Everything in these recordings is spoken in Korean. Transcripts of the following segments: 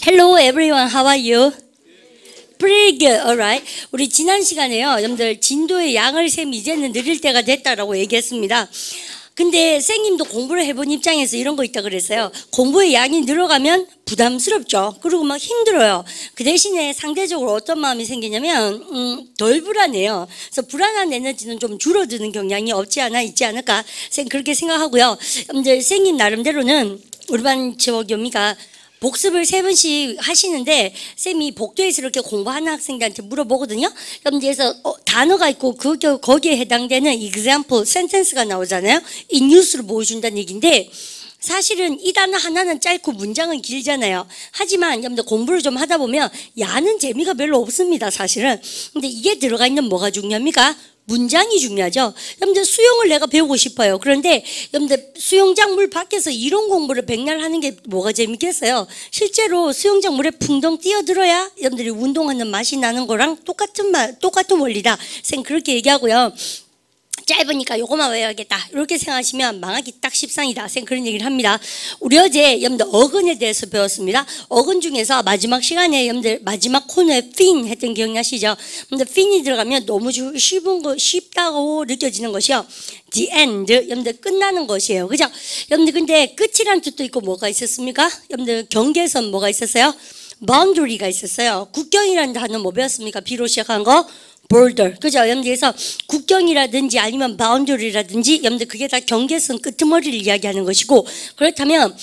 Hello everyone, how are you? Pretty good, alright. 우리 지난 시간에요, 여러분들 진도의 양을 셈 이제는 느릴 때가 됐다라고 얘기했습니다. 근데 쌤님도 공부를 해본 입장에서 이런 거 있다 그랬어요. 공부의 양이 늘어가면 부담스럽죠. 그리고 막 힘들어요. 그 대신에 상대적으로 어떤 마음이 생기냐면 덜 불안해요. 그래서 불안한 에너지는 좀 줄어드는 경향이 없지 않아 있지 않을까 쌤 그렇게 생각하고요. 여러분들 쌤님 나름대로는 우리 반 지역요미가 복습을 3번씩 하시는데 쌤이 복도에서 이렇게 공부하는 학생들한테 물어보거든요. 그럼 그래서 단어가 있고 거기에 해당되는 example, sentence가 나오잖아요. 이 뉴스를 보여준다는 얘기인데 사실은 이 단어 하나는 짧고 문장은 길잖아요. 하지만 여러분들 공부를 좀 하다 보면 야는 재미가 별로 없습니다. 사실은. 근데 이게 들어가 있는 뭐가 중요합니까? 문장이 중요하죠. 여러분들 수영을 내가 배우고 싶어요. 그런데 여러분들 수영장 물 밖에서 이론 공부를 백날 하는 게 뭐가 재밌겠어요? 실제로 수영장 물에 풍덩 뛰어들어야 여러분들이 운동하는 맛이 나는 거랑 똑같은 원리다. 쌤 그렇게 얘기하고요. 짧으니까 요거만 외워야겠다 이렇게 생각하시면 망하기 딱 십상이다. 쌤 그런 얘기를 합니다. 우리 어제 여러분들 어근에 대해서 배웠습니다. 어근 중에서 마지막 시간에 여러분들 마지막 코너에 fin 했던 기억나시죠? 근데 fin이 들어가면 너무 쉽다고 느껴지는 것이요. the end, 여러분들 끝나는 것이에요. 그죠? 여러분들 근데 끝이란 뜻도 있고 뭐가 있었습니까? 여러분들 경계선 뭐가 있었어요? boundary가 있었어요. 국경이라는 단어 뭐 배웠습니까? B로 시작한 거? border. 그죠? 여러분들께서 국경이라든지 아니면 boundary라든지 여러분들 그게 다 경계선 끄트머리를 이야기하는 것이고 그렇다면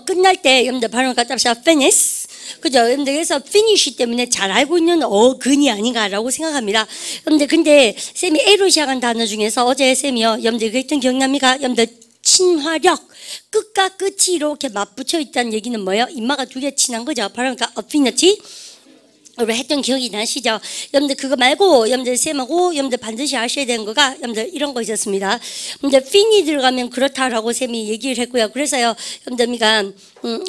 끝날 때 여러분들 발음을 갖다 봅시다. finish. 그죠? 여러분들 그래서 finish 때문에 잘 알고 있는 어근이 아닌가라고 생각합니다. 여러분들 근데 쌤이 A로 시작한 단어 중에서 어제 쌤이요. 여러분들 그랬던 기억납니까? 여러분들 친화력. 끝과 끝이 이렇게 맞붙여 있다는 얘기는 뭐예요? 인마가 두 개 친한 거죠. 바로 그러니까 affinity. 우리 했던 기억이 나시죠? 여러분들 그거 말고 여러분들 쌤하고 여러분들 반드시 아셔야 되는 거가 여러분들 이런 거 있었습니다. 근데 fin이 들어가면 그렇다라고 쌤이 얘기를 했고요. 그래서요 여러분들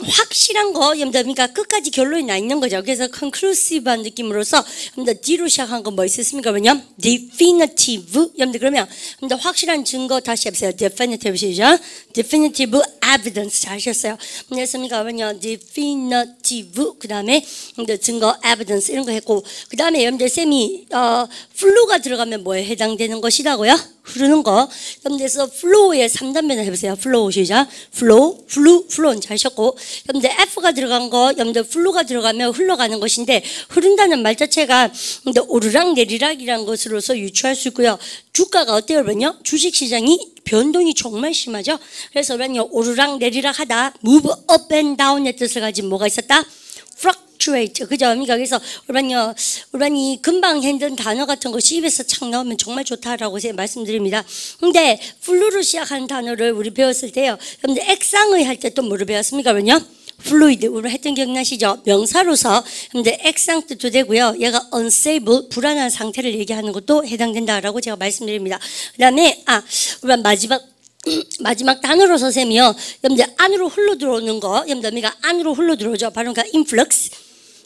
확실한 거 여러분들 끝까지 결론이 나 있는 거죠. 그래서 conclusive한 느낌으로서 여러분들 D로 시작한 거 뭐 있었습니까? 뭐냐? definitive. 여러분들 그러면 여러분들 확실한 증거 다시 해보세요. definitive시죠? definitive evidence 잘 하셨어요. 그랬습니까? 뭐냐? definitive 그 다음에 증거 evidence 이런 거 했고 그 다음에 여러분들 쌤이 flow가 들어가면 뭐에 해당되는 것이라고요? 흐르는 거. 여러분들서 flow의 3단변을 해보세요. flow 시작. flow는 잘 하셨고 여러분들 F가 들어간 거 여러분들 flow가 들어가면 흘러가는 것인데 흐른다는 말 자체가 오르락 내리락이라는 것으로서 유추할 수 있고요. 주가가 어때요? 그러면요. 주식시장이 변동이 정말 심하죠. 그래서 오르락 내리락 하다 move up and down의 뜻을 가진 뭐가 있었다? fluctuate. 그죠? 그래서 우리반이 금방 했던 단어 같은 것이 입에서 착 나오면 정말 좋다라고 제가 말씀드립니다. 근데 flow로 시작하는 단어를 우리 배웠을 때요. 여러분들 액상의 할 때 또 뭐를 배웠습니까? 그러면요. fluid. 우리 했던 기억나시죠? 명사로서 여러분들 액상 뜻도 되고요. 얘가 unstable, 불안한 상태를 얘기하는 것도 해당된다라고 제가 말씀드립니다. 그 다음에 우리 마지막 단어로 선생님이요. 여러분들 안으로 흘러 들어오는 거, 여러분들 안으로 흘러 들어오죠. 바로 그러니까 influx.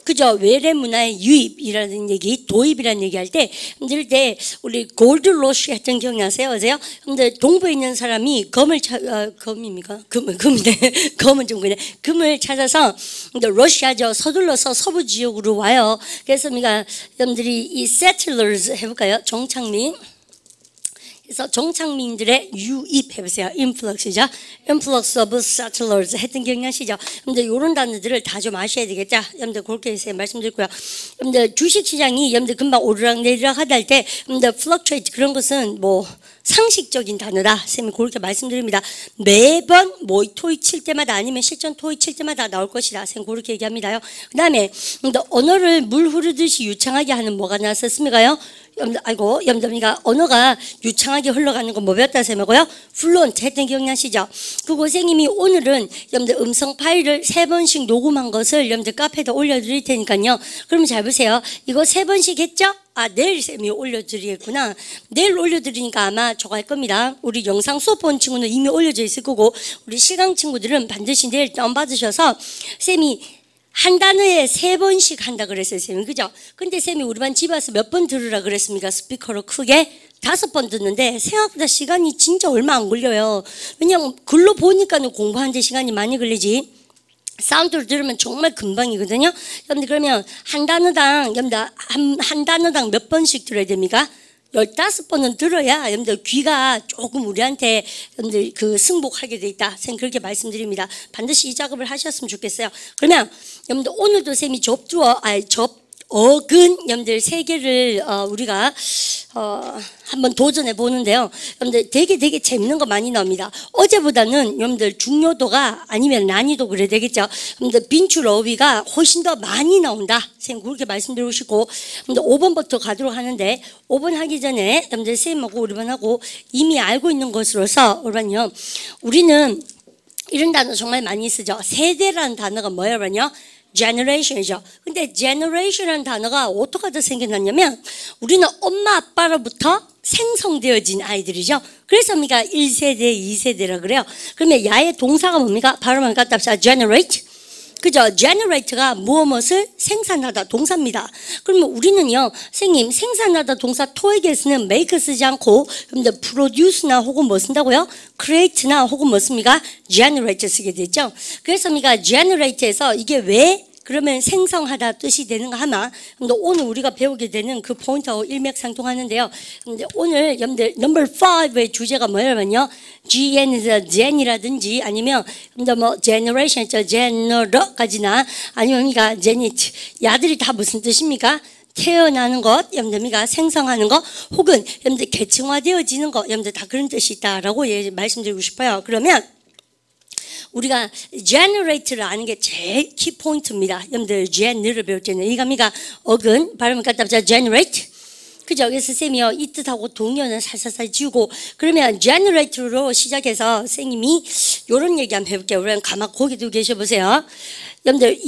그죠? 외래 문화의 유입이라는 얘기, 도입이라는 얘기 할 때, 여러분들 우리 골드 러쉬 했던 기억나세요? 어제요? 여러분들 동부에 있는 사람이 검입니까? 금인데, 검은 좀 그래. 금을 찾아서, 러시아죠. 서둘러서 서부 지역으로 와요. 그래서 여러분들이 이 settlers 해볼까요? 정착민. 그래서 정착민들의 유입 해보세요. influx이죠. influx of settlers 했던 기억나시죠? 여러분들 이런 단어들을 다 좀 아셔야 되겠죠? 여러분들 그렇게 해서 말씀드리고요. 여러분들 주식시장이 여러분들 금방 오르락 내리락 하다 할 때 여러분들 fluctuate 그런 것은 뭐 상식적인 단어다. 쌤이 그렇게 말씀드립니다. 매번 토익 칠 때마다 아니면 실전 토익 칠 때마다 나올 것이다. 쌤 그렇게 얘기합니다요. 그 다음에 언어를 물 흐르듯이 유창하게 하는 뭐가 나왔었습니까요? 여러분들 언어가 유창하게 흘러가는 거 뭐 배웠다 쌤이고요? fluent 했던 기억나시죠? 그 고생님이 오늘은 여러분들 음성 파일을 3번씩 녹음한 것을 여러분들 카페에다 올려드릴 테니까요. 그러면 잘 보세요. 이거 3번씩 했죠? 내일 쌤이 올려드리겠구나. 내일 올려드리니까 아마 저거 할 겁니다. 우리 영상 수업 본 친구는 이미 올려져 있을 거고 우리 실강 친구들은 반드시 내일 다운받으셔서 쌤이 한 단어에 3번씩 한다 그랬어요, 쌤이. 그죠? 근데 쌤이 우리 반 집 와서 몇 번 들으라 그랬습니까? 스피커로 크게 5번 듣는데 생각보다 시간이 진짜 얼마 안 걸려요. 왜냐면 글로 보니까는 공부하는데 시간이 많이 걸리지. 사운드로 들으면 정말 금방이거든요. 여러분들 그러면 한 단어당 여러분들 한 단어당 몇 번씩 들어야 됩니까? 15번은 들어야 여러분들 귀가 조금 우리한테 여러분들 그 승복하게 돼 있다. 선생님 그렇게 말씀드립니다. 반드시 이 작업을 하셨으면 좋겠어요. 그러면 여러분들 오늘도 쌤이 어근 여러분들 세 개를 우리가 한번 도전해 보는데요. 여러분들 되게 재밌는 거 많이 나옵니다. 어제보다는 여러분들 중요도가 아니면 난이도 그래야 되겠죠. 여러분들 빈출 어휘가 훨씬 더 많이 나온다. 선생님 그렇게 말씀드리고 싶고, 여러분들 5번부터 가도록 하는데 5번 하기 전에 여러분들 쌤하고 우리반하고 이미 알고 있는 것으로서 우리는 이런 단어 정말 많이 쓰죠. 세대라는 단어가 뭐예요? generation이죠. 근데 generation이라는 단어가 어떻게 생겨났냐면 우리는 엄마 아빠로부터 생성되어진 아이들이죠. 그래서 우리가 1세대, 2세대라 그래요. 그러면 야의 동사가 뭡니까? 바로만 갖다 합시다. generate. 그죠? generate가 무엇을 생산하다 동사입니다. 그러면 우리는요, 선생님 생산하다 동사 토익에 쓰는 make 쓰지 않고 여러분들 produce나 혹은 뭐 쓴다고요? create나 혹은 뭐 씁니까? generate 쓰게 되죠. 그래서 우리가 generate에서 이게 왜 그러면 생성하다 뜻이 되는가 하면 오늘 우리가 배우게 되는 그 포인트하고 일맥상통하는데요. 근데 오늘 여러분들 넘버 5의 주제가 뭐냐면요, gen이라든지 아니면 뭐 generation, gener까지나 아니면 우리가 genit, 야들이 다 무슨 뜻입니까? 태어나는 것, 여러분들 생성하는 것, 혹은 여러분들 계층화되어지는 것, 여러분들 다 그런 뜻이 있다라고 말씀드리고 싶어요. 그러면 우리가 generate를 아는 게 제일 키포인트입니다. 여러분들 gen을 배울 때는 이겁니까? 어근 발음을 갖다 붙여 generate. 그죠? 그래서 쌤이요 이 뜻하고 동의어는 살살살 지우고, 그러면 generate로 시작해서 선생님이 이런 얘기 한번 해볼게요. 우리는 가만 고개 두고 계셔보세요. 여러분들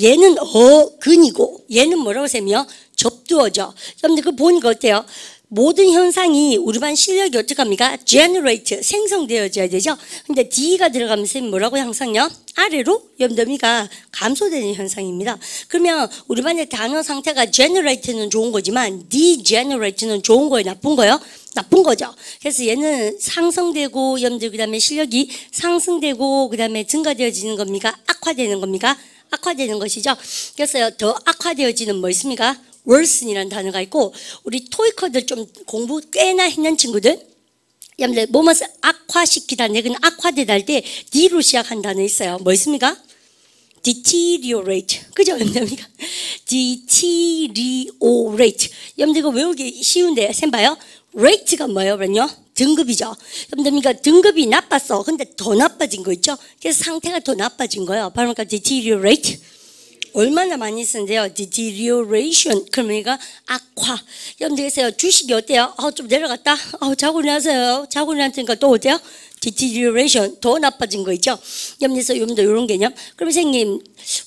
얘는 어근이고 얘는 뭐라고 쌤이요? 접두어죠. 여러분들 그거 보니까 어때요? 모든 현상이 우리 반 실력이 어떡합니까? generate, 생성되어져야 되죠. 근데 D가 들어가면 쌤 뭐라고 항상요? 아래로 여러분들이가 감소되는 현상입니다. 그러면 우리 반의 단어 상태가 generate는 좋은 거지만 degenerate는 좋은 거예요? 나쁜 거예요? 나쁜 거죠. 그래서 얘는 상승되고 여러분들 그다음에 실력이 상승되고 그다음에 증가되어지는 겁니까? 악화되는 겁니까? 악화되는 것이죠. 그래서 더 악화되어지는 뭐 있습니까? worsen이라는 단어가 있고, 우리 토익커들 좀 공부 꽤나 했는 친구들 여러분들 뭐뭐을 악화시키다, 내가 악화되다 할 때 D로 시작한 단어 있어요. 뭐 있습니까? deteriorate. 그죠? 여러분들 deteriorate. 여러분들 이거 외우기 쉬운데 쌤 봐요. rate가 뭐예요? 그럼요? 등급이죠. 여러분들 등급이 나빴어. 근데 더 나빠진 거 있죠? 그래서 상태가 더 나빠진 거예요. 바로 deteriorate. 얼마나 많이 쓰는데요. deterioration. 그러니까 악화. 여러분들 그래서 주식이 어때요? 좀 내려갔다. 자고 일어나세요. 자고 일어났으니까 또 어때요? deterioration. 더 나빠진 거 있죠. 여러분들 이런 개념. 그럼 선생님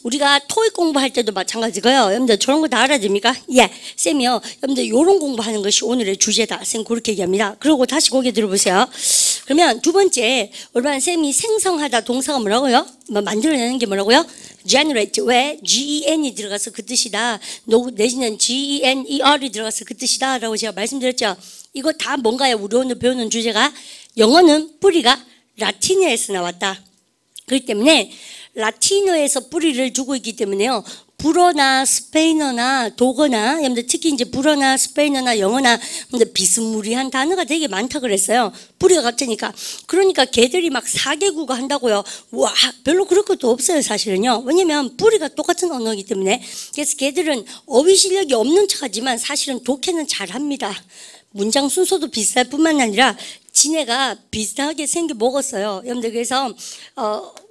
우리가 토익 공부할 때도 마찬가지고요. 여러분들 저런 거 다 알아야 됩니까? 예. 쌤이요. 여러분들 이런 공부하는 것이 오늘의 주제다. 쌤 그렇게 얘기합니다. 그리고 다시 고개 들어보세요. 그러면 두 번째, 우리 쌤이 생성하다 동사가 뭐라고요? 만들어내는 게 뭐라고요? generate. 왜? gen이 들어가서 그 뜻이다. 내지는 gener이 들어가서 그 뜻이다 라고 제가 말씀드렸죠. 이거 다 뭔가요? 우리 오늘 배우는 주제가 영어는 뿌리가 라틴어에서 나왔다. 그렇기 때문에 라틴어에서 뿌리를 두고 있기 때문에요. 불어나 스페인어나 독어나 여러분들 특히 이제 불어나 스페인어나 영어나 비스무리한 단어가 되게 많다 그랬어요. 뿌리가 같으니까. 그러니까 걔들이 막 4개국어 한다고요. 와, 별로 그럴 것도 없어요, 사실은요. 왜냐면 뿌리가 똑같은 언어이기 때문에. 그래서 걔들은 어휘 실력이 없는 척하지만 사실은 독해는 잘합니다. 문장 순서도 비슷할 뿐만 아니라 지네가 비슷하게 생겨 먹었어요. 여러분들 그래서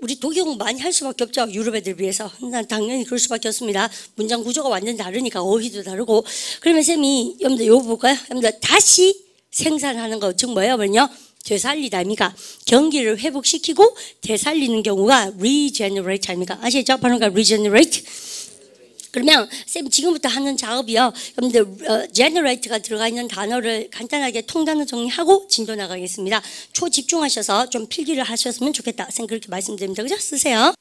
우리 독일 공부 많이 할 수밖에 없죠. 유럽 애들 비해서. 당연히 그럴 수밖에 없습니다. 문장 구조가 완전 다르니까 어휘도 다르고. 그러면 쌤이 여러분들 이거 볼까요? 여러분들 다시 생산하는 거 즉 뭐예요? 그러면요 되살리다 아닙니까? 경기를 회복시키고 되살리는 경우가 regenerate 아닙니까? 아시죠? 바로 regenerate. 그러면 쌤 지금부터 하는 작업이요. 여러분들 generate가 들어가 있는 단어를 간단하게 통단어 정리하고 진도 나가겠습니다. 초집중하셔서 좀 필기를 하셨으면 좋겠다. 쌤 그렇게 말씀드립니다. 그죠? 쓰세요.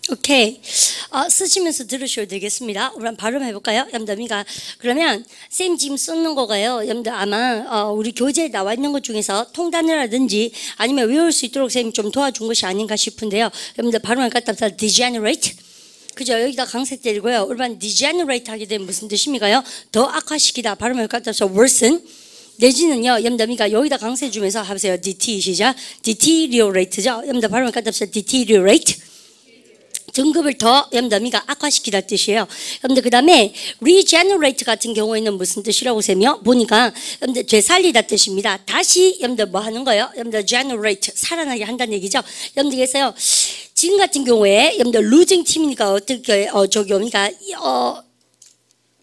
오케이. 쓰시면서 들으셔도 되겠습니다. 우리 한번 발음해 볼까요? 염담이가 그러면 쌤 지금 쓰는 거가요. 염담 아마 우리 교재에 나와 있는 것 중에서 통단어라든지 아니면 외울 수 있도록 쌤이 좀 도와준 것이 아닌가 싶은데요. 염담 발음을 갖다 서 degenerate. 그죠? 여기다 강세 때리고요. 우리만 degenerate 하게 되면 무슨 뜻입니까요? 더 악화시키다. 발음을 갖다 서 worsen. 내지는요, 염담이가 여기다 강세 주면서 하세요. DT 시작. deteriorate죠. 염담 발음을 갖다 서 deteriorate. 등급을 더 염담이가 악화시키다 뜻이에요. 염담 그 다음에 regenerate 같은 경우에는 무슨 뜻이라고 세며 보니까 염담 되살리다 뜻입니다. 다시 염담 뭐 하는 거예요? 염담 generate 살아나게 한다는 얘기죠. 염담에서요. 지금 같은 경우에 염담 losing 팀이니까 어떻게 저기 뭡니까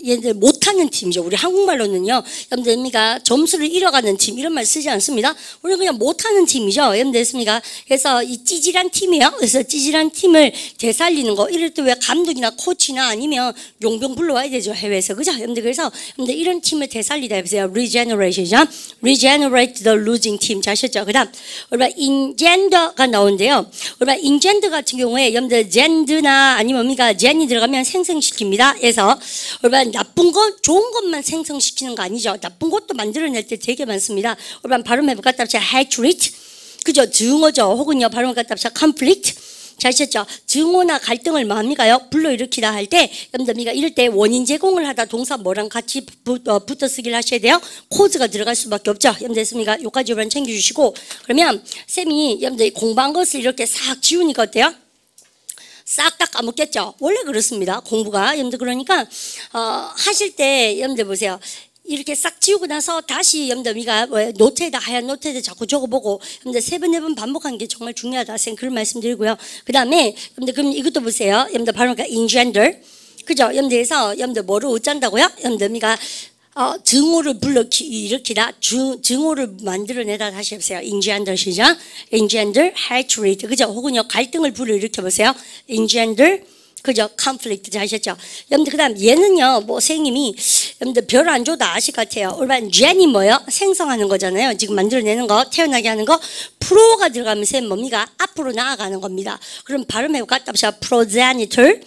얘들 못하는 팀이죠. 우리 한국말로는요. 염대미가 점수를 잃어가는 팀 이런 말 쓰지 않습니다. 우리는 그냥 못하는 팀이죠. 염대했습니까? 그래서 이 찌질한 팀이에요. 그래서 찌질한 팀을 되살리는 거 이럴 때 왜 감독이나 코치나 아니면 용병 불러와야 되죠. 해외에서. 그죠? 염대 그래서 염대 이런 팀을 되살리다 해보세요. regeneration이죠. regenerate the losing team. 잘 아셨죠? 그 다음 우리가 engender가 나오는데요. 우리가 engender 같은 경우에 염대 gender나 아니면 뭡니까? gen이 들어가면 생성시킵니다. 그래서 우리가 나쁜 것, 좋은 것만 생성시키는 거 아니죠. 나쁜 것도 만들어낼 때 되게 많습니다. 우리 발음해볼까? 답자 hatred, 그죠? 증오죠. 혹은요 발음을 갖다 합시다. conflict. 잘 아셨죠? 증오나 갈등을 뭐합니까요? 불러일으키다 할 때 염담이가 이럴 때 원인 제공을 하다 동사 뭐랑 같이 붙어 쓰기를 하셔야 돼요. cause가 들어갈 수밖에 없죠. 염됐습니까? 요까지 우리 챙겨주시고 그러면 쌤이 염담이 공부한 것을 이렇게 싹 지우니까 어때요? 싹 다 까먹겠죠. 원래 그렇습니다. 공부가. 여러분들 그러니까 하실 때 여러분들 보세요. 이렇게 싹 지우고 나서 다시 여러분들이가 노트에다 하얀 노트에다 자꾸 적어보고 여러분들 3번 4번 반복하는 게 정말 중요하다. 쌤 그런 말씀드리고요. 그 다음에 여러분들 그럼 이것도 보세요. 여러분들 바로 engender. 그죠? 여러분들에서 여러분들 뭐를 어쩐다고요? 여러분들이가 증오를 불러일으키다, 증오를 만들어내다 다시 해보세요. engender 시작. engender, hatred, 그죠? 혹은요, 갈등을 불러일으켜보세요. engender, 그죠? conflict, 잘 아셨죠? 여러분들, 그 다음, 얘는요, 뭐, 선생님이, 여러분들 별 안 줘도 아실 것 같아요. 올바른 gen이 뭐예요? 생성하는 거잖아요. 지금 만들어내는 거, 태어나게 하는 거. 프로가 들어가면서 뭡니까? 앞으로 나아가는 겁니다. 그럼 발음해볼까? 답시다. progenitor.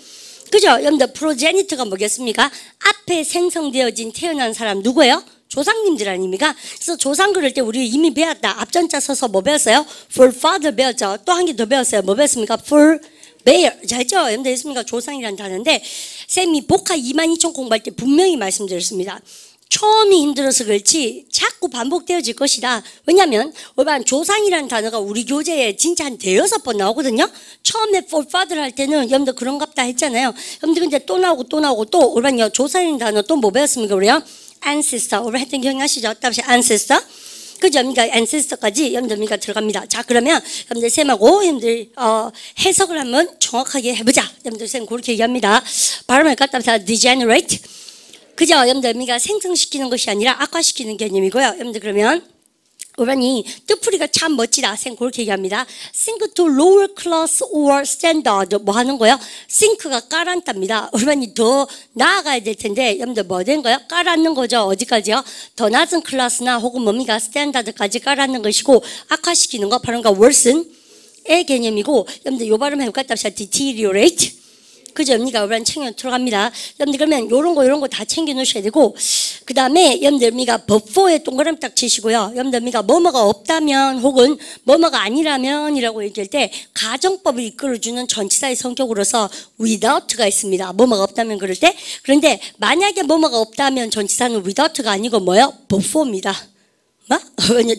그죠? 여러분들 프로제니터가 뭐겠습니까? 앞에 생성되어진 태어난 사람 누구예요? 조상님들 아닙니까? 그래서 조상 그럴 때 우리 이미 배웠다. 앞전자 써서 뭐 배웠어요? For father 배웠죠. 또 한 개 더 배웠어요. 뭐 배웠습니까? For bear. 잘했죠? 여러분들 했습니까? 조상이라는 단어인데 쌤이 복화 22,000 공부할 때 분명히 말씀드렸습니다. 처음이 힘들어서 그렇지 자꾸 반복되어질 것이다. 왜냐하면 올바른 조상이라는 단어가 우리 교재에 진짜 한 5-6번 나오거든요. 처음에 forefather 할 때는 여러분들 그런갑다 했잖아요. 여러분들 근데 또 나오고 또 올바른 조상이라는 단어 또 뭐 배웠습니까? 우리요? ancestor. 올바른 했던 기억나시죠? 답시 ancestor. 그죠? 그러니까 ancestor까지 여러분들 들어갑니다. 자 그러면 여러분들 쌤하고 여러분들 해석을 한번 정확하게 해보자. 여러분들 쌤 그렇게 얘기합니다. 발음을 갖다 합시다. degenerate. 그죠? 여러분들 생성시키는 것이 아니라 악화시키는 개념이고요. 여러분들 그러면 오라니 뜻풀이가 참 멋지다. 생 그렇게 얘기합니다. Sink to lower class or standard 뭐 하는 거예요? sink가 깔아앉답니다. 오라니 더 나아가야 될 텐데 여러분들 뭐 된 거예요? 깔아앉는 거죠. 어디까지요? 더 낮은 클래스나 혹은 뭡니까? 스탠다드까지 깔아앉는 것이고 악화시키는 거 바로 worsen의 개념이고 여러분들 요 발음 해볼까? 답시다. deteriorate. 그죠? 여러분들 우리는 챙겨 들어갑니다. 여러분들 그러면 요런 거 다 챙겨 놓으셔야 되고 그 다음에 여러분들 우리가 법포에 동그라미 딱 치시고요. 여러분들 우리가 뭐뭐가 없다면 혹은 뭐뭐가 아니라면 이라고 얘기할 때 가정법을 이끌어주는 전치사의 성격으로서 without가 있습니다. 뭐뭐가 없다면 그럴 때 그런데 만약에 뭐뭐가 없다면 전치사는 without가 아니고 뭐예요? before입니다. 뭐?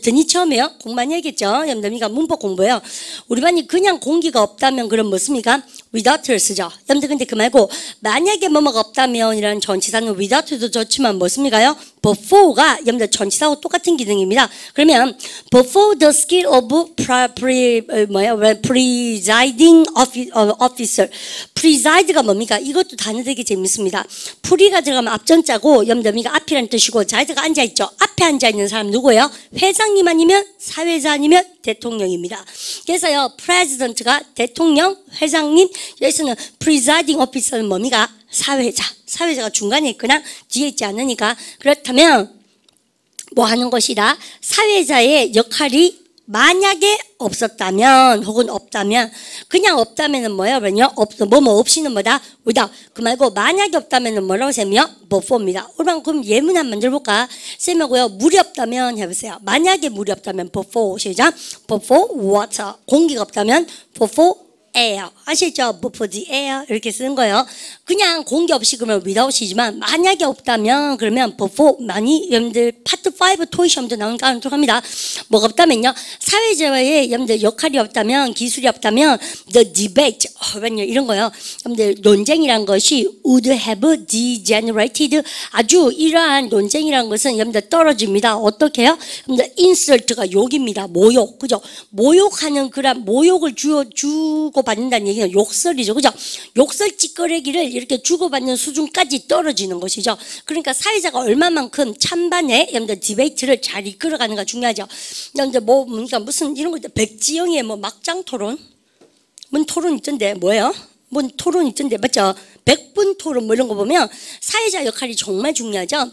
드니 처음에요? 공부 많이 했겠죠? 여러분들 문법 공부예요. 우리 반이 그냥 공기가 없다면 그럼 뭐습니까? without를 쓰죠. 여러분들 근데 그 말고 만약에 뭐뭐가 없다면 이라는 전치사는 without도 좋지만 뭐습니까요? before가 여러분들 전치사하고 똑같은 기능입니다. 그러면 before the skill of presiding officer. preside가 뭡니까? 이것도 단어 되게 재밌습니다. pre가 들어가면 앞전자고 여러분들 앞이라는 뜻이고 자이드가 앉아있죠. 앞에 앉아있는 사람 누구예요? 회장님 아니면 사회자 아니면 대통령입니다. 그래서요, president가 대통령, 회장님, 여기서는 presiding officer는 뭡니까? 사회자. 사회자가 중간에 있거나 뒤에 있지 않으니까 그렇다면 뭐 하는 것이다? 사회자의 역할이 만약에 없었다면 혹은 없다면 그냥 없다면은 뭐예요? 그러면요 뭐뭐 없이는 뭐다? without. 그 말고 만약에 없다면은 뭐라고 쌤이요? before입니다. 그럼 예문 한번 만들어 볼까? 쌤하고요 물이 없다면 해보세요. 만약에 물이 없다면 before 시작. before water. 공기가 없다면 before air. 아시죠? before the air 이렇게 쓰는 거예요. 그냥 공기 없이 그러면 without이지만 만약에 없다면 그러면 before 많이 여러분들 파트 5 토익 시험도 나오니까 하도록 합니다. 뭐가 없다면요 사회자의 여러분들 역할이 없다면 기술이 없다면 the debate 이런 거요. 여러분들 논쟁이란 것이 would have degenerated 아주 이러한 논쟁이란 것은 여러분들 떨어집니다. 어떻게 해요? 여러분들 insult가 욕입니다. 모욕 그죠? 모욕하는 그런 모욕을 주고 받는다는 얘기는 욕설이죠. 그죠? 욕설 찌꺼레기를 이렇게 주고받는 수준까지 떨어지는 것이죠. 그러니까 사회자가 얼마만큼 찬반의 여러분들 디베이트를 잘 이끌어가는가 중요하죠. 여러분들 그러니까 무슨 이런 거 있다. 백지영의 막장 토론? 뭔 토론 있던데 뭐예요? 뭔 토론 있던데 맞죠? 100분 토론 이런 거 보면 사회자 역할이 정말 중요하죠.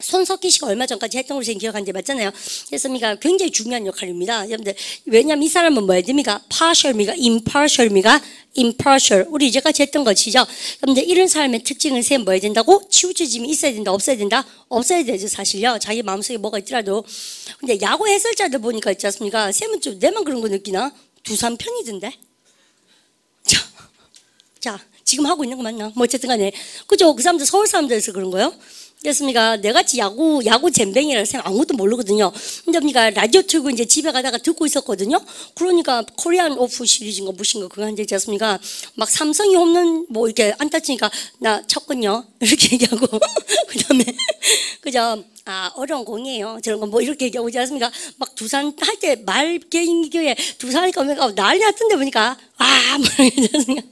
손석희 씨가 얼마 전까지 했던 걸로 제가 기억하는데 맞잖아요. 그래서 굉장히 중요한 역할입니다. 여러분들 왜냐하면 이 사람은 뭐야 됩니까? partial입니까? impartial입니까? impartial. 우리 이제까지 했던 것이죠. 여러분들 이런 사람의 특징은 뭐 해야 된다고? 치우쳐짐이 있어야 된다? 없어야 된다? 없어야 되죠 사실요. 자기 마음속에 뭐가 있더라도. 근데 야구 해설자들 보니까 있지 않습니까? 쌤은 좀 내만 그런 거 느끼나? 두산 편이던데? 자 지금 하고 있는 거 맞나? 뭐 어쨌든 간에 그죠? 그 사람들 서울 사람들에서 그런 거요? 그렇습니까? 내같이 야구 잼뱅이라는 사람 아무것도 모르거든요. 근데 라디오 틀고 이제 집에 가다가 듣고 있었거든요. 그러니까 코리안 오프 시리즈인가 무엇인가 그거 한지 있지 않습니까? 막 삼성이 홈런 뭐 이렇게 안타 치니까 나 쳤거든요. 이렇게 얘기하고 그 다음에 그죠? 어려운 공이에요. 저런 거 뭐 이렇게 얘기하고 있지 않습니까? 막 두산 할 때 말 개인기교에 두산하니까 난리 났던데 보니까 뭐 이러지 않습니까?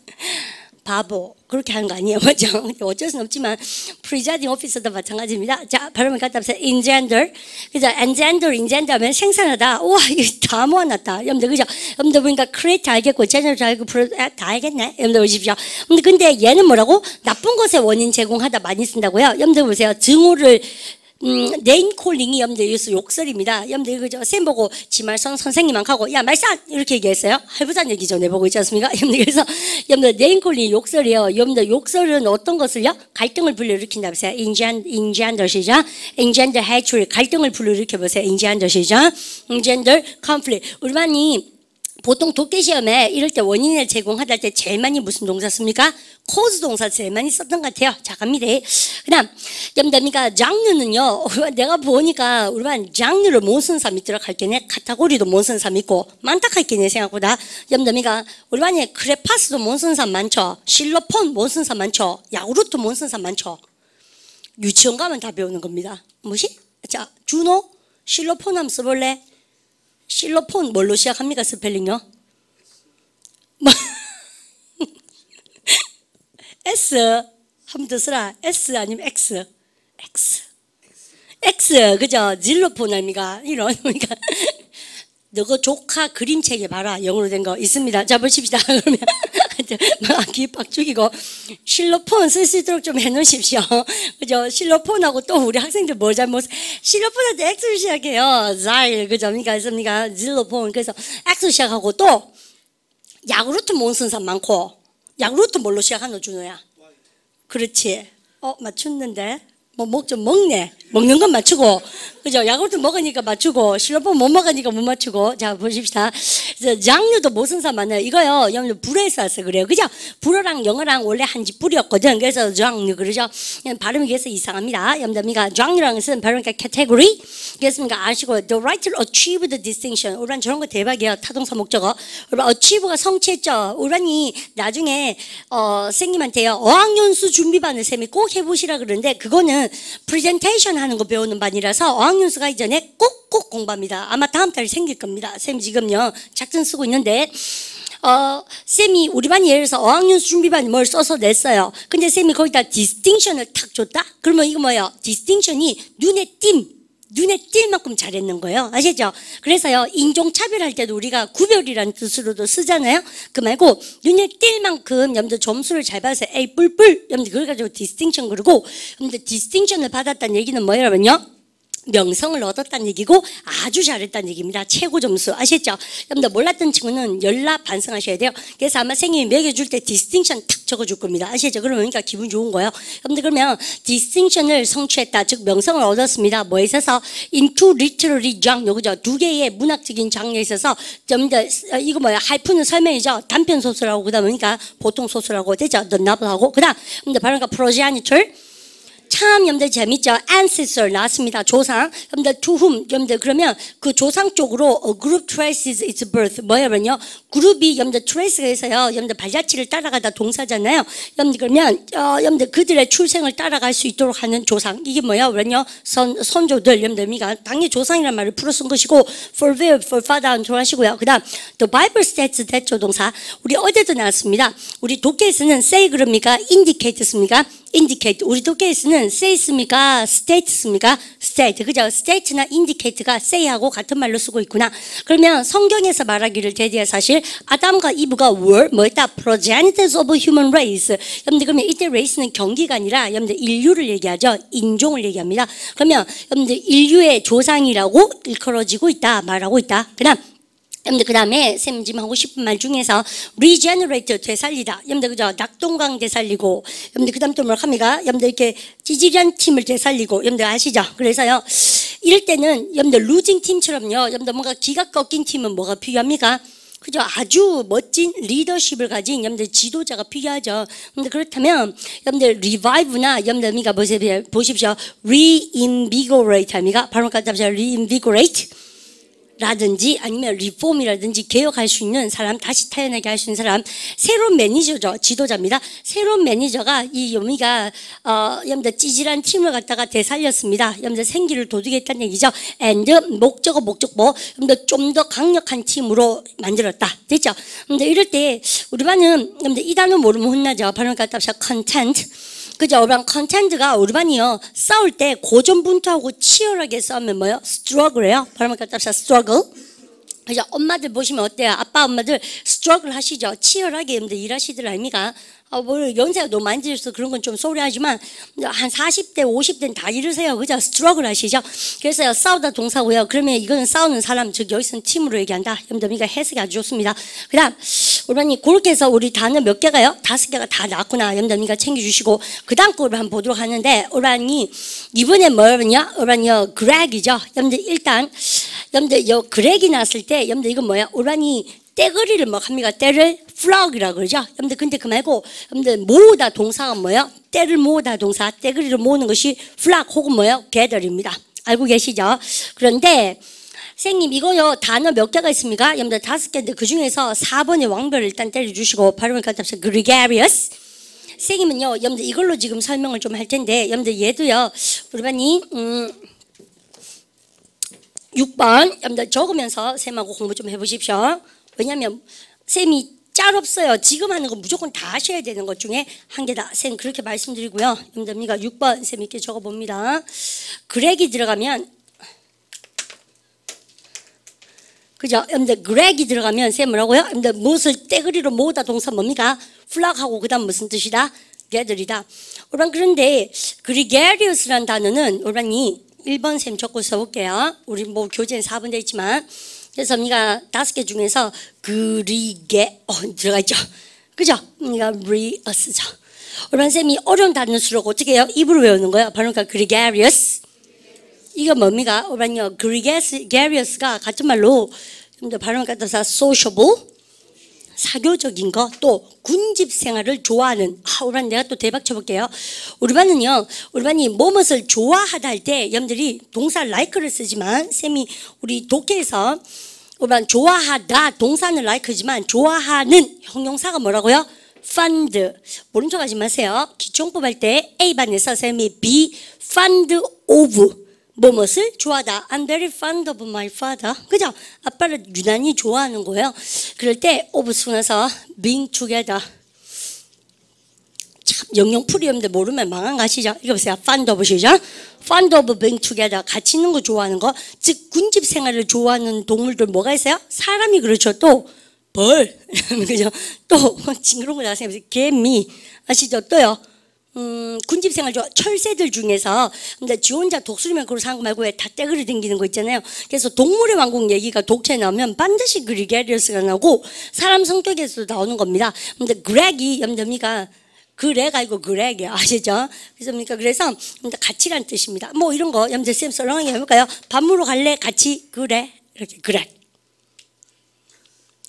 바보 그렇게 하는 거 아니에요, 맞죠? 어쩔 수는 없지만 프리자이딩 오피서도 마찬가지입니다. 자, 발음을 갖다 보세요. engender, 그죠? engender 하면 생산하다. 우와, 이거 다 모아놨다. 여러분들 그죠? 여러분들 보니까 create 알겠고, generate 알고, 다 알겠네. 여러분들 보십시오. 근데 얘는 뭐라고? 나쁜 것에 원인 제공하다 많이 쓴다고요. 여러분들 보세요. 증오를 네임콜링이 여러분들 여기서 욕설입니다. 여러분들 그죠? 쌤 보고 지말선 선생님만 가고 야 말산 이렇게 얘기했어요. 해보자는 얘기죠. 내보고 있지 않습니까? 여러분들 그래서 여러분들 네임콜링이 욕설이에요. 여러분들 욕설은 어떤 것을요? 갈등을 불러일으킨다 보세요. engender 시작. engender hatred 갈등을 불러일으켜 보세요. engender 시작. engender conflict 우리만이 보통 독해 시험에 이럴 때 원인을 제공하다 할 때 제일 많이 무슨 동사 씁니까? cause 동사 제일 많이 썼던 것 같아요. 자, 갑니다. 그 다음, 여러분들, 장르는요, 내가 보니까 우리만 장르를 못 쓰는 사람 있도록 할게네. 카테고리도 못 쓰는 사람 있고, 많다 할게네, 생각보다. 여러분들, 우리만에 크레파스도 못 쓰는 사람 많죠. 실로폰 못 쓰는 사람 많죠. 야구르트 못 쓰는 사람 많죠. 유치원 가면 다 배우는 겁니다. 뭐지? 자, 준호, 실로폰 한번 써볼래? 실로폰 뭘로 시작합니까? 스펠링요? S 한 번 더 쓰라. S 아니면 X? X 그죠? 질로폰 아닙니까? 이런 그러니까 너가 조카 그림책에 봐라. 영어로 된 거 있습니다. 자 보십시다. 그러면 귀 빡 죽이고 실로폰 쓸 수 있도록 좀 해놓으십시오. 그죠? 실로폰하고 또 우리 학생들 뭘 잘못 실로폰한테 X를 시작해요. 자일 그죠? 그러니까 있습니까? 질로폰 그래서 X 시작하고 또 야구르트 못 쓰는 사람 많고 야구르트 뭘로 시작하노 준호야? 그렇지. 맞췄는데 뭐 좀 먹네. 먹는 건 맞추고 그죠? 야구르트 먹으니까 맞추고 실로폰 못 먹으니까 못 맞추고 자 보십시다. 장르도 못 쓴 사람 많아요. 이거요. 여러분 불어에서 왔어요. 그래요. 그죠? 불어랑 영어랑 원래 한지 뿌리였거든. 그래서 장르 그러죠. 발음이 그래서 이상합니다. 여러분들 장르랑 쓰는 발음이니까 category 그랬습니까? 아시고 the right to achieve the distinction. 우리는 저런 거 대박이에요. 타동사 목적어. 우리 achieve가 성취했죠. 우리이 나중에 선생님한테요. 어학연수 준비반을 쌤이 꼭 해보시라 그러는데 그거는 프레젠테이션 하는 거 배우는 반이라서 어학연수 가기 전에 꼭 공부합니다. 아마 다음 달에 생길 겁니다. 쌤 지금요 작전 쓰고 있는데 쌤이 우리 반이 예를 들어서 어학연수 준비반 뭘 써서 냈어요. 근데 쌤이 거기다 디스팅션을 탁 줬다? 그러면 이거 뭐예요? 디스팅션이 눈에 띌 만큼 잘했는 거예요. 아시죠? 그래서요, 인종차별할 때도 우리가 구별이라는 뜻으로도 쓰잖아요? 그 말고, 눈에 띌 만큼 여러분들 점수를 잘 받아서 A 뿔뿔 여러분들 그래가지고 디스팅션 그러고, 여러분들 디스팅션을 받았다는 얘기는 뭐예요, 여러분요? 명성을 얻었다는 얘기고 아주 잘했다는 얘기입니다. 최고 점수 아셨죠? 여러분들 몰랐던 친구는 연락 반성하셔야 돼요. 그래서 아마 선생님이 매겨줄 때 디스팅션 탁 적어줄 겁니다. 아시죠? 그러니까 기분 좋은 거예요. 여러분들 그러면 디스팅션을 성취했다, 즉 명성을 얻었습니다. 뭐에 있어서? into literary genre, 그죠? 두 개의 문학적인 장르에 있어서 여러분들 이거 뭐야? 하이픈은 설명이죠. 단편 소설하고 그다음 그러니까 보통 소설하고 되죠. The novel하고 그다음 여러분들 바로 그러니까 progenitor. 참 여러분들 재밌죠? ancestor 나왔습니다. 조상. 여러분들 to whom 여러분들 그러면 그 조상 쪽으로 a group traces its birth 뭐냐면요, 그룹이 여러분들 trace가 있어요. 여러분들 발자취를 따라가다 동사잖아요. 여러분들 그러면 여러분들 그들의 출생을 따라갈 수 있도록 하는 조상, 이게 뭐야? 그러면요 선조들. 여러분들 미가 당연히 조상이라는 말을 풀어 쓴 것이고 for father 돌아가시고요. 그다음 the Bible states that 조동사 우리 어제도 나왔습니다. 우리 독해에서는 say 그럽니까? indicate 씁니까? indicate. 우리 독해에서는 say 씁니까? state 씁니까? state. 그죠? state나 indicate가 say하고 같은 말로 쓰고 있구나. 그러면 성경에서 말하기를 대대한 사실 아담과 이브가 were 뭐였다? progenitors of human race. 여러분들 그러면 이때 race는 경기가 아니라 여러분들 인류를 얘기하죠. 인종을 얘기합니다. 그러면 여러분들 인류의 조상이라고 일컬어지고 있다, 말하고 있다. 그다음 여러분들 그 다음에 쌤 지금 하고 싶은 말 중에서 regenerate 되살리다. 여러분들 그죠? 낙동강 되살리고 여러분들 그 다음 또 뭐라 합니까? 여러분들 이렇게 찌질한 팀을 되살리고 여러분들 아시죠? 그래서요 이럴 때는 여러분들 losing 팀처럼요 여러분들 뭔가 기가 꺾인 팀은 뭐가 필요합니까? 그죠? 아주 멋진 리더십을 가진 여러분들 지도자가 필요하죠. 근데 그렇다면 여러분들 revive나 여러분들 미가 보십시오. reinvigorate 합니까? 바로 갖다 reinvigorate 라든지 아니면 리폼이라든지 개혁할 수 있는 사람, 다시 태어나게 할 수 있는 사람, 새로운 매니저죠. 지도자입니다. 새로운 매니저가 이 요미가 여러분들 찌질한 팀을 갖다가 되살렸습니다. 여러분들 생기를 도둑했다는 얘기죠. and 목적보 여러분들 좀 더 강력한 팀으로 만들었다. 됐죠? 근데 이럴 때 우리 반은 여러분들 이 단어 모르면 혼나죠. 바로 갖다 content. 그죠? 우리 반 컨텐츠가 우리 반이요 싸울 때 고전분투하고 치열하게 싸우면 뭐요? struggle예요. 발음을 갖다 struggle. 그죠? 엄마들 보시면 어때요? 아빠 엄마들 struggle 하시죠? 치열하게 여러분들 일하시들 아닙니까? 뭐 연세가 너무 많이 들어서 그런 건 좀 소리하지만 한 40대 50대는 다 이러세요. 그죠? 스트러글 하시죠? 그래서요 싸우다 동사고요. 그러면 이거는 싸우는 사람, 즉 여기서는 팀으로 얘기한다. 여러분들 그러니까 해석이 아주 좋습니다. 그 다음 우리 그렇게 해서 우리 단어 몇 개가요? 5개가 다 나왔구나. 여러분들 그러니까 챙겨주시고 그 다음 거를 한번 보도록 하는데 우리 이번에 뭐였냐? 우리 그렉이죠. 여러분들 일단 여러분들 요 그렉이 나왔을 때 여러분들 이건 뭐야? 우리 떼거리를 뭐 합니까? 떼를 flog이라고 그러죠. 여러분들 근데 그 말고 여러분들 모으다 동사가 뭐예요? 떼를 모으다 동사, 떼거리를 모으는 것이 flog 혹은 뭐예요? gather입니다. 알고 계시죠? 그런데 선생님 이거요 단어 몇 개가 있습니까? 여러분들 5개인데 그 중에서 4번의 왕별을 일단 때려주시고 발음을 갖다 서 gregarious. 선생님은요 여러분들 이걸로 지금 설명을 좀 할 텐데 여러분들 얘도요 우리 반이 6번 여러분들 적으면서 쌤하고 공부 좀 해보십시오. 왜냐하면 쌤이 짤 없어요. 지금 하는 거 무조건 다 하셔야 되는 것 중에 한 개다. 쌤 그렇게 말씀드리고요. 여러분들 6번 쌤 이렇게 적어봅니다. 그렉이 들어가면 그죠? 여러분들 그렉이 들어가면 쌤 뭐라고요? 여러분들 무엇을 떼거리로 모으다 동사 뭡니까? 플락하고 그 다음 무슨 뜻이다? gather이다. 그런데 gregarious라는 단어는 우리 1번 쌤 적고 써볼게요. 우리 뭐 교재는 4번 돼 있지만 그래서 우리가 5개 중에서 들어가 있죠. 그죠? 우리가 reus죠. 우리 쌤이 어려운 단어수록 어떻게 해요? 입으로 외우는 거예요. 바로 그러니까 gregarious. 이거 뭡니까? 우리 gregarious가 같은 말로 좀 더 발음 같아서 sociable. 사교적인 거, 또 군집 생활을 좋아하는. 우리 반 내가 또 대박 쳐볼게요. 우리 반이 무엇을 좋아하다 할 때 여러분들이 동사 like를 쓰지만 쌤이 우리 독해에서 우리 반 좋아하다 동사는 like지만 좋아하는 형용사가 뭐라고요? fond. 모른 척 하지 마세요. 기초용법 할 때 A반에서 쌤이 be fond of 무엇을 좋아하다. I'm very fond of my father. 그죠? 아빠를 유난히 좋아하는 거예요. 그럴 때 of 쓰고 나서 being together. 참 영영풀이 여러분들 모르면 망한 거 아시죠? 이거 보세요. fond of시죠? fond of being together. 같이 있는 거 좋아하는 거. 즉 군집 생활을 좋아하는 동물들 뭐가 있어요? 사람이 그렇죠. 또 벌. 그죠? 또 징그러운 거 나세요. 개미. 아시죠? 또요. 군집생활 철새들 중에서 근데 지 혼자 독수리만 그러고 사는 거 말고 왜 다 떼그리 댕기는 거 있잖아요. 그래서 동물의 왕국 얘기가 독채에 나오면 반드시 그리게리어스가 나오고 사람 성격에서도 나오는 겁니다. 근데 그렉이 염려미가 그렉 아니고 그렉이야 아시죠? 그래서 같이란 뜻입니다. 뭐 이런 거 염려 쌤 썰렁하게 해볼까요? 밥 먹으러 갈래? 같이 그래 이렇게 그렉.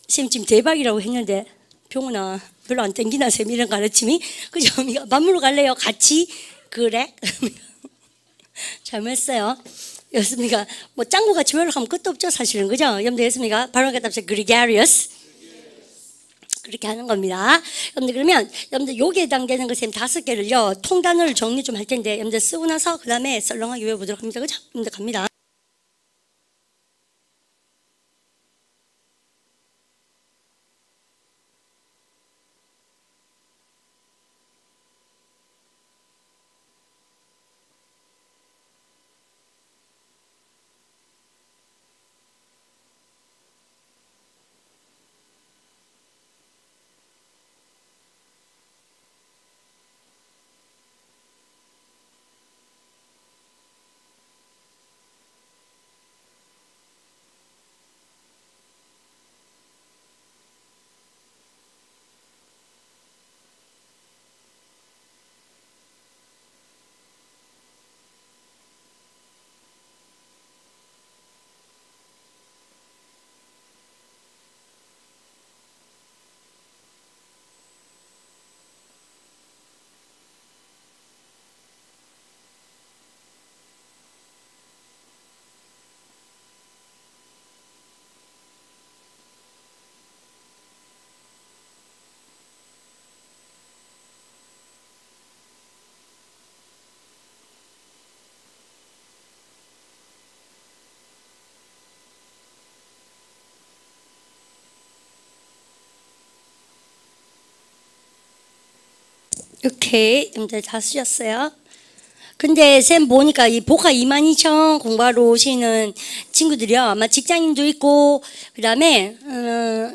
쌤 지금 대박이라고 했는데 병훈아 별로 안 땡기나 쌤 이런 가르침이 그죠? 밥 먹으러 갈래요? 같이 그래? 잘못했어요. 였습니까? 뭐 짱구 같이 별로 하면 끝도 없죠 사실은 그죠? 염려했습니까? 발언가 답사 gregarious 그렇게 하는 겁니다. 여러분들 그러면 여러분들 요게 해당되는 거 쌤 5개를요 통단어를 정리 좀 할 텐데 여러분들 쓰고 나서 그 다음에 썰렁하게 외워보도록 합니다. 그죠? 여러분들 갑니다. 오케이, 여러분들 다 쓰셨어요? 근데 쌤 보니까 이 복화 22,000 공부하러 오시는 친구들이요 아마 직장인도 있고 그 다음에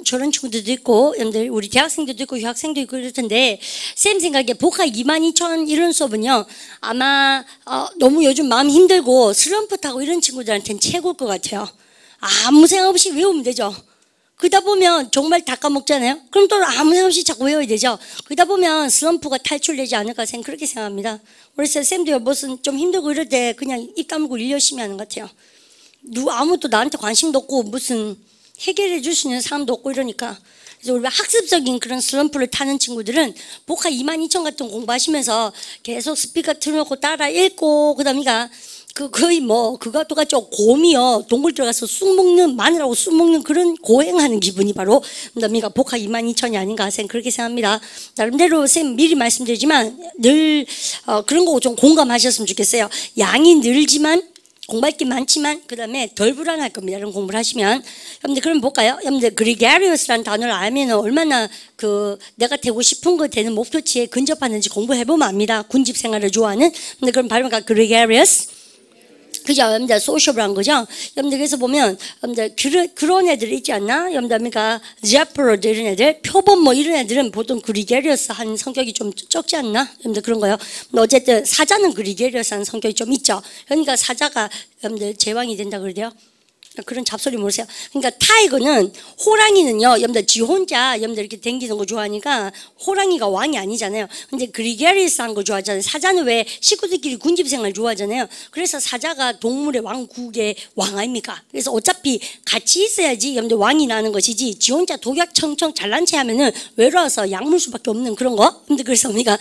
저런 친구들도 있고 여러분들 우리 대학생들도 있고 유학생도 있고 이럴 텐데 쌤 생각에 복화 22,000 이런 수업은요 아마 너무 요즘 마음 힘들고 슬럼프 타고 이런 친구들한테는 최고일 것 같아요. 아무 생각 없이 외우면 되죠. 그러다 보면 정말 다 까먹잖아요. 그럼 또 아무 생각 없이 자꾸 외워야 되죠. 그러다 보면 슬럼프가 탈출되지 않을까 쌤 그렇게 생각합니다. 그래서 쌤도 무슨 좀 힘들고 이럴 때 그냥 입 다물고 일 열심히 하는 것 같아요. 아무도 나한테 관심도 없고 무슨 해결해 줄 수 있는 사람도 없고 이러니까. 그래서 우리가 학습적인 그런 슬럼프를 타는 친구들은 복화 22,000 같은 거 공부하시면서 계속 스피커 틀어놓고 따라 읽고 그다음이가 거의 뭐 그거 똑같이 곰이요 동굴 들어가서 쑥 먹는 마늘하고 쑥 먹는 그런 고행하는 기분이 바로 그다음이가 복화 22,000이 아닌가 쌤 그렇게 생각합니다. 나름대로 쌤 미리 말씀드리지만 늘 그런 거 좀 공감하셨으면 좋겠어요. 양이 늘지만 공부할 게 많지만 그 다음에 덜 불안할 겁니다. 이런 공부를 하시면. 여러분들 그럼 볼까요? 여러분들 gregarious라는 단어를 알면 얼마나 내가 되고 싶은 거 되는 목표치에 근접하는지 공부해보면 압니다. 군집 생활을 좋아하는. 근데 그럼 발음가 gregarious. 그죠? 여러분들 소셜한 거죠? 여러분들 그래서 보면 여러분들 그런 애들 있지 않나? 여러분들 제프로드 이런 애들 표범 뭐 이런 애들은 보통 그리게리어스 한 성격이 좀 적지 않나? 여러분들 그런 거요. 어쨌든 사자는 그리게리어스 한 성격이 좀 있죠. 그러니까 사자가 여러분들 제왕이 된다 그러대요. 그런 잡소리 모르세요. 그러니까 타이거는 호랑이는요. 여러분들 지 혼자 여러분들 이렇게 댕기는 거 좋아하니까 호랑이가 왕이 아니잖아요. 근데 그리게리스한 거 좋아하잖아요. 사자는 왜 식구들끼리 군집 생활 좋아하잖아요. 그래서 사자가 동물의 왕국의 왕 아닙니까? 그래서 어차피 같이 있어야지 여러분들 왕이 나는 것이지 지 혼자 독약청청 잘난 체 하면은 외로워서 약물 수밖에 없는 그런 거. 여러분들 그래서 우리가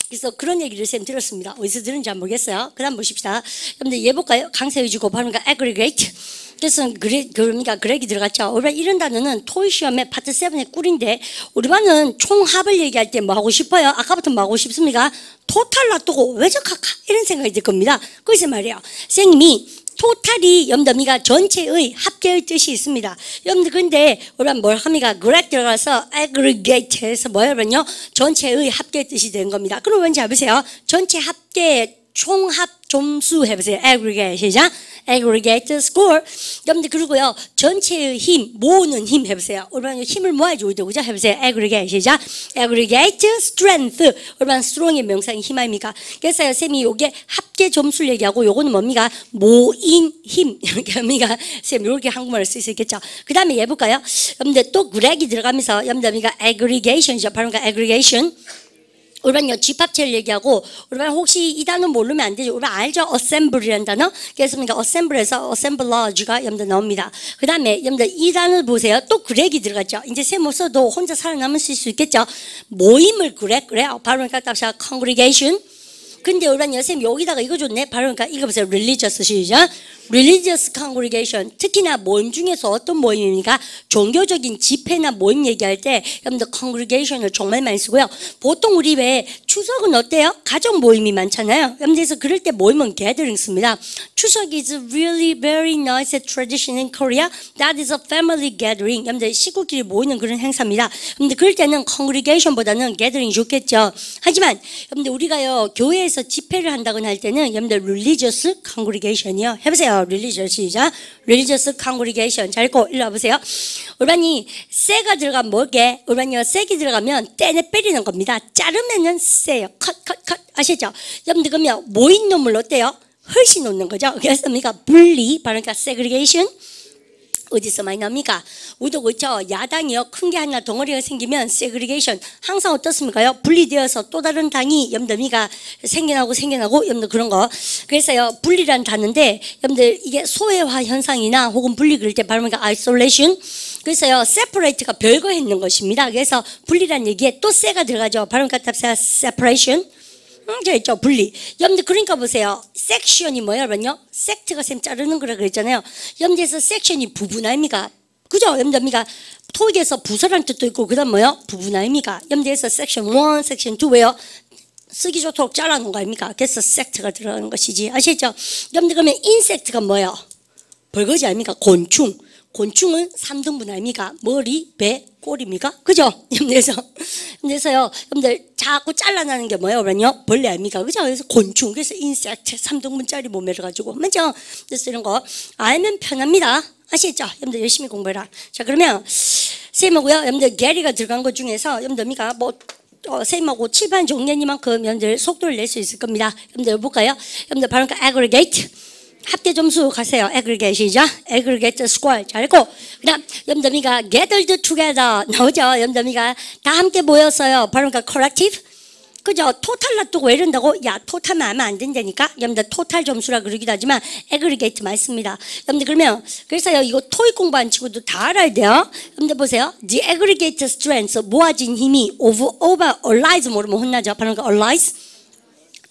그래서 그런 얘기를 쌤 들었습니다. 어디서 들은지 안 모르겠어요. 그 다음 보십시다. 여러분들 얘 볼까요? 강세 위주고 발음가 aggregate. 그래서 그러니까 그렉이 들어갔죠. 우리가 이런 단어는 토익 시험에 파트 7의 꿀인데 우리 반은 총합을 얘기할 때 뭐 하고 싶어요? 아까부터 뭐 하고 싶습니까? 토탈 놔두고 왜 저카카 이런 생각이 들 겁니다. 그래서 말이에요. 선생님이 토탈이 염담이가 전체의 합계의 뜻이 있습니다. 여러분들 근데 우리가 뭘 합니까? 그렉 들어가서 aggregate해서 뭐야 그러면요? 전체의 합계의 뜻이 되는 겁니다. 그럼 왠지 알으세요? 전체 합계 총합 점수 해보세요. aggregate 시작. aggregate score. 여러분들 그리고요 전체의 힘 모으는 힘 해보세요. 우리는 힘을 모아야지 우리도 그죠? 해보세요. aggregate 시작. aggregate strength. 우리는 strong의 명사인 힘 아닙니까? 그래서 쌤이 요게 합계 점수를 얘기하고 요거는 뭡니까? 모인 힘. 뭡니까? 쌤 이렇게 한국말을 쓸 수 있겠죠. 그 다음에 얘 볼까요? 여러분들 또 그렉이 들어가면서 여러분들 aggregation이죠. 바로 aggregation. 우리는요 집합체를 얘기하고 우리는 혹시 이 단어 모르면 안 되죠. 우리 알죠? assembly라는 단어. 그래서 assembly에서 assemblage가 여러분들 나옵니다. 그 다음에 여러분들 이 단어를 보세요. 또 그렉이 들어갔죠. 이제 쌤 없어도 혼자 살아남을 수 있겠죠. 모임을 그래요. 바로 그러니까 congregation. 근데 우리는 여쌤 여기다가 이거 좋네. 바로 그러니까 이거 보세요. religious 시작. religious congregation. 특히나 모임 중에서 어떤 모임입니까? 종교적인 집회나 모임 얘기할 때 여러분들 congregation을 정말 많이 쓰고요. 보통 우리 왜 추석은 어때요? 가족 모임이 많잖아요. 여러분들에서 그럴 때 모임은 gathering 씁니다. 추석 is really very nice tradition in Korea. That is a family gathering. 여러분들 식구끼리 모이는 그런 행사입니다. 여러분들 그럴 때는 congregation보다는 gathering이 좋겠죠. 하지만 여러분들 우리가요 교회에서 집회를 한다거나 할 때는 여러분들 religious congregation이요. 해보세요. religious 시작. religious congregation. 잘 읽고 일로 와보세요. 우리반이 세가 들어가면 뭐게? 우리반이요 세기 들어가면 떼내 빼리는 겁니다. 자르면은 세요. 컷 아시죠? 여러분들 그러면 모인 놈을 어때요? 헐시 놓는 거죠. 그래서 우리가 분리, 그러니까 segregation. 어디서 많이 납니까? 우리도 그렇죠. 야당이요. 큰 게 하나 덩어리가 생기면 segregation. 항상 어떻습니까요? 분리되어서 또 다른 당이 여러분들이가 생겨나고 여러분들 그런 거. 그래서요. 분리란 단어인데 여러분들 이게 소외화 현상이나 혹은 분리 그럴 때 발음하니까 isolation. 그래서요. separate가 별거 있는 것입니다. 그래서 분리란 얘기에 또 세가 들어가죠. 발음과 답사 separation. 저 있죠 분리. 여러분들 그러니까 보세요. 섹션이 뭐야 여러분요? 섹트가 쌤 자르는 거라 그랬잖아요. 여러분들에서 섹션이 부분 아닙니까? 그죠? 여러분들 토익에서 부서란 뜻도 있고 그 다음 뭐요? 부분 아닙니까? 여러분들에서 섹션 1, 섹션 2 왜요? 쓰기 좋도록 잘라놓은 거 아닙니까? 그래서 섹트가 들어가는 것이지. 아시죠? 여러분들 그러면 인섹트가 뭐예요? 벌거지 아닙니까? 곤충. 곤충은 3등분 아닙니까? 머리, 배, 꼬리입니까? 그죠? 그래서요, 여러분들 자꾸 잘라나는 게 뭐예요? 그러면요? 벌레 아닙니까? 그죠? 그래서 곤충, 그래서 인섹트 3등분짜리 몸매를 가지고. 맞죠? 그래서 이런 거 알면 편합니다. 아시겠죠? 여러분들 열심히 공부해라. 자, 그러면 쌤하고요, 여러분들 게리가 들어간 것 중에서 여러분들입니까? 쌤하고 칠판 정리만큼 여러분들 속도를 낼 수 있을 겁니다. 여러분들 볼까요? 여러분들 바로 aggregate. 합계 점수 가세요. aggregate이죠. aggregate score. 잘했고. 그 다음, 여러분들이가 gathered together. 나오죠. 여러분들이가 다 함께 모였어요. 바로 collective. 그죠? 토탈 놔두고 왜 이런다고? 야, 토탈만 하면 안 된다니까? 여러분들 토탈 점수라 그러기도 하지만 aggregate 맞습니다. 여러분들 그러면, 그래서요, 이거 토익 공부한 친구도 다 알아야 돼요. 여러분들 보세요. The aggregate strength, 모아진 힘이 over allies 모르면 혼나죠. 바로 allies.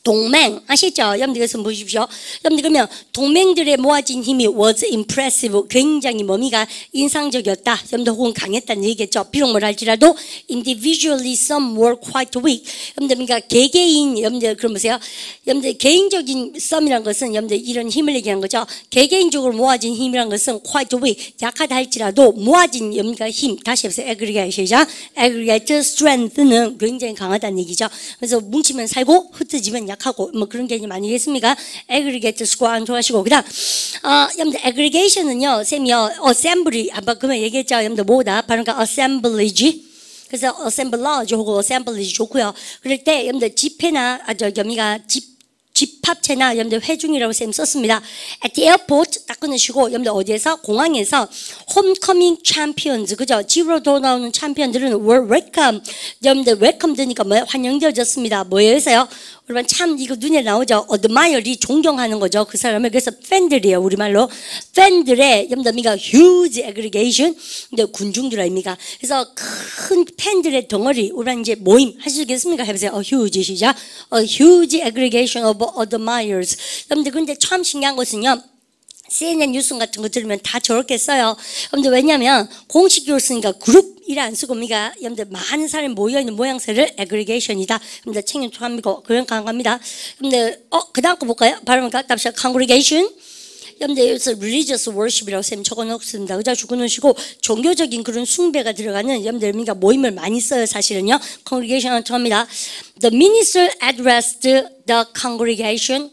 동맹 아시죠? 여러분들 그래서 보십시오. 여러분들 그러면 동맹들의 모아진 힘이 was impressive 굉장히 뭡니까? 인상적이었다. 여러분들 혹은 강했다는 얘기겠죠. 비록 뭐랄지라도 individually some were quite weak. 여러분들 그러니까 개개인 여러분들 그럼 보세요. 여러분들 개인적인 some이란 것은 여러분들 이런 힘을 얘기하는 거죠. 개개인적으로 모아진 힘이란 것은 quite weak 약하다 할지라도 모아진 여러분들 힘 다시 해보세요. aggregate이죠. aggregate strength는 굉장히 강하다는 얘기죠. 그래서 뭉치면 살고 흩어지면 하고 뭐 그런 개념 아니겠습니까? aggregate score 안 좋아하시고 그다음 여러분들 aggregation은요 쌤이요 assembly 아까 그러면 얘기했죠. 여러분들 뭐다? 바로 assemblage. 그래서 assemblage 혹은 assemblage 좋고요. 그럴 때 여러분들 집회나 여미가 집합체나 여러분들 회중이라고 쌤 썼습니다. At the airport 딱 끊으시고 여러분들 어디에서? 공항에서 homecoming champions 그죠? 집으로 돌아오는 챔피언들은 were welcome. 여러분들 welcome 되니까 뭐예요? 환영되어졌습니다. 뭐예요? 여러분 참 이거 눈에 나오죠? admire이 존경하는 거죠. 그 사람을. 그래서 팬들이에요. 우리말로. 팬들의 여러분들 huge aggregation. 근데 군중들 아닙니까? 그래서 큰 팬들의 덩어리. 우리는 이제 모임 하시겠습니까? 해보세요. huge 시작. A huge aggregation of admirers. 여러분들 근데 참 신기한 것은요. CNN 뉴스 같은 거 들으면 다 저렇게 써요. 여러분들 왜냐면 공식으로 쓰니까 그룹이라 안 쓰고 우리가 여러분들 많은 사람이 모여있는 모양새를 aggregation이다. 여러분들 책임 토합니다. 그런 강합니다. 여러분들 그 다음 거 볼까요? 발음을까? 답시다. congregation. 여러분들 여기서 religious worship이라고 쌤 적어놓습니다. 의자 적어놓으시고 종교적인 그런 숭배가 들어가는 여러분들 우리가 모임을 많이 써요. 사실은요. congregation은 처음입니다. The minister addressed the congregation.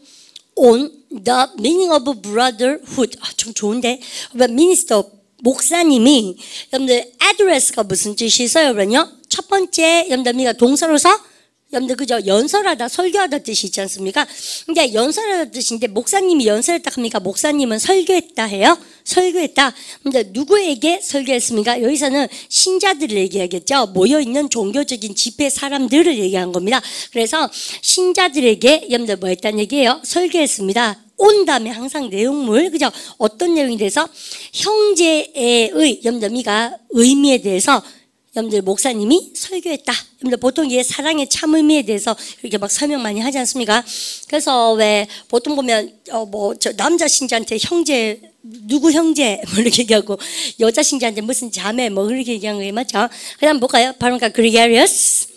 on the meaning of brotherhood. 좀 좋은데. minister 목사님이 여러분들 address가 무슨 뜻이 있어요? 그러면요. 첫 번째 여러분들 동사로서 여러분들 그죠? 연설하다, 설교하다 뜻이 있지 않습니까? 근데 연설하다 뜻인데 목사님이 연설했다 합니까? 목사님은 설교했다 해요? 설교했다. 근데 누구에게 설교했습니까? 여기서는 신자들을 얘기하겠죠. 모여있는 종교적인 집회 사람들을 얘기한 겁니다. 그래서 신자들에게 여러분들 뭐 했다는 얘기예요? 설교했습니다. 온 다음에 항상 내용물, 그죠? 어떤 내용에 대해서 형제의 여러분들 의미에 대해서 여러분들 목사님이 설교했다. 여러분들 보통 이게 사랑의 참 의미에 대해서 이렇게 막 설명 많이 하지 않습니까? 그래서 왜 보통 보면 저 남자 신자한테 형제 누구 형제 뭐 이렇게 얘기하고 여자 신자한테 무슨 자매 뭐 그렇게 얘기하는 거예요, 맞죠? 그다음 볼까요? 바로 gregarious.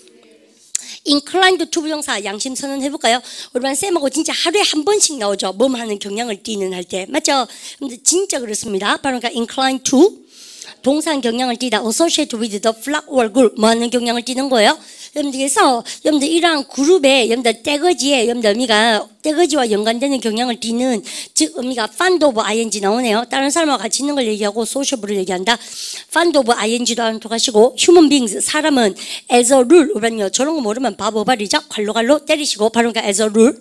inclined to 부정사 양심 선언 해볼까요? 우리 쌤하고 진짜 하루에 한 번씩 나오죠. 몸하는 경향을 띠는 할 때, 맞죠? 근데 진짜 그렇습니다. 바로 inclined to 동사한 경향을 띠다. associate with the flock or group. 뭐 하는 경향을 띠는 거예요? 여러분들께서 여러분들 이러한 그룹에 여러분들 떼거지에 여러분들 의미가 떼거지와 연관되는 경향을 띠는 즉 의미가 fond of ing 나오네요. 다른 사람하고 같이 있는 걸 얘기하고 sociable을 얘기한다. fond of ing도 안 통하시고 human beings 사람은 as a rule 그러면요 저런 거 모르면 바보발이죠. 갈로 때리시고 바로 그러니까 as a rule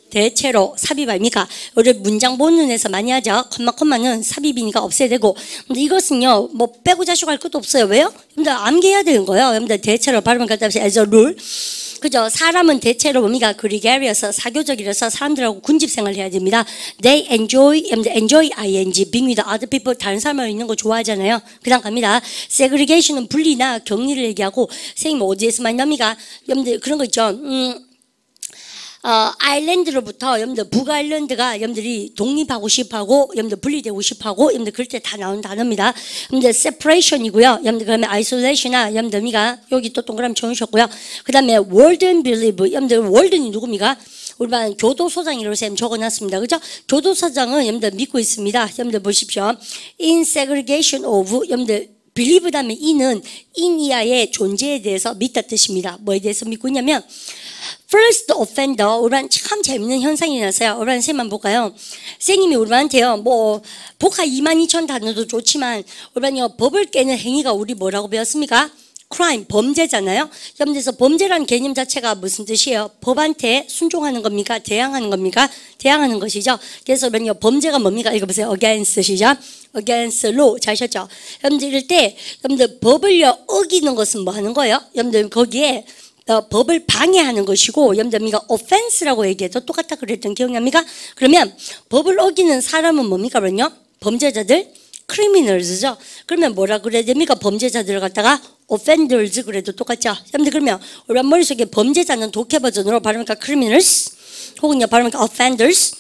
대체로 삽입 아닙니까? 우리 문장 본문에서 많이 하죠. 컴마는 삽입이니까 없애야 되고. 근데 이것은요, 뭐 빼고 자시고 할 것도 없어요. 왜요? 여러분들 암기해야 되는 거예요. 여러분들 대체로 발음을 갖다 해서 as a rule. 그죠? 사람은 대체로 뭡니까? gregarious, 사교적이라서 사람들하고 군집 생활을 해야 됩니다. They enjoy ing, being with other people, 다른 사람하고 있는 거 좋아하잖아요. 그 다음 갑니다. segregation은 분리나 격리를 얘기하고, 선생님 어디에서 많이 납니까? 여러분들 그런 거 있죠. 아일랜드로부터 여러분들 북아일랜드가 여러분들이 독립하고 싶어하고 여러분들 분리되고 싶어하고 여러분들 그럴 때 다 나오는 단어입니다. 여러분들 separation이고요. 여러분들 그다음에 isolation이나 여러분들 미가 여기 또 동그라미 쳐주셨고요. 그다음에 warden believe 여러분들 warden이 누굽니까? 우리 반 교도소장이라고 쌤 적어놨습니다. 그죠? 교도소장은 여러분들 믿고 있습니다. 여러분들 보십시오. in segregation of 여러분들 believe 다음에 in은 in 이하의 존재에 대해서 믿다 뜻입니다. 뭐에 대해서 믿고 있냐면 first offender, 우리반 참 재밌는 현상이 일어났어요. 우리반 쌤만 볼까요? 선생님이 우리반한테요, 뭐, 복화 22,000 단어도 좋지만, 우리반요, 법을 깨는 행위가 우리 뭐라고 배웠습니까? crime, 범죄잖아요? 여러분들서 범죄라는 개념 자체가 무슨 뜻이에요? 법한테 순종하는 겁니까? 대항하는 겁니까? 대항하는 것이죠. 그래서 우리반요, 범죄가 뭡니까? 읽어보세요. against시죠? against law. 잘 하셨죠? 여러분들 이럴 때, 여러분들 법을요, 어기는 것은 뭐 하는 거예요? 여러분들 거기에 법을 방해하는 것이고 여러분들 offense라고 얘기해도 똑같다 그랬던 기억납니까? 그러면 법을 어기는 사람은 뭡니까? 그러면요 범죄자들 criminals죠. 그러면 뭐라 그래야 됩니까? 범죄자들을 갖다가 offenders 그래도 똑같죠. 여러분들 그러면 우리 머릿속에 범죄자는 독해 버전으로 발음하니까 criminals 혹은요 발음하니까 offenders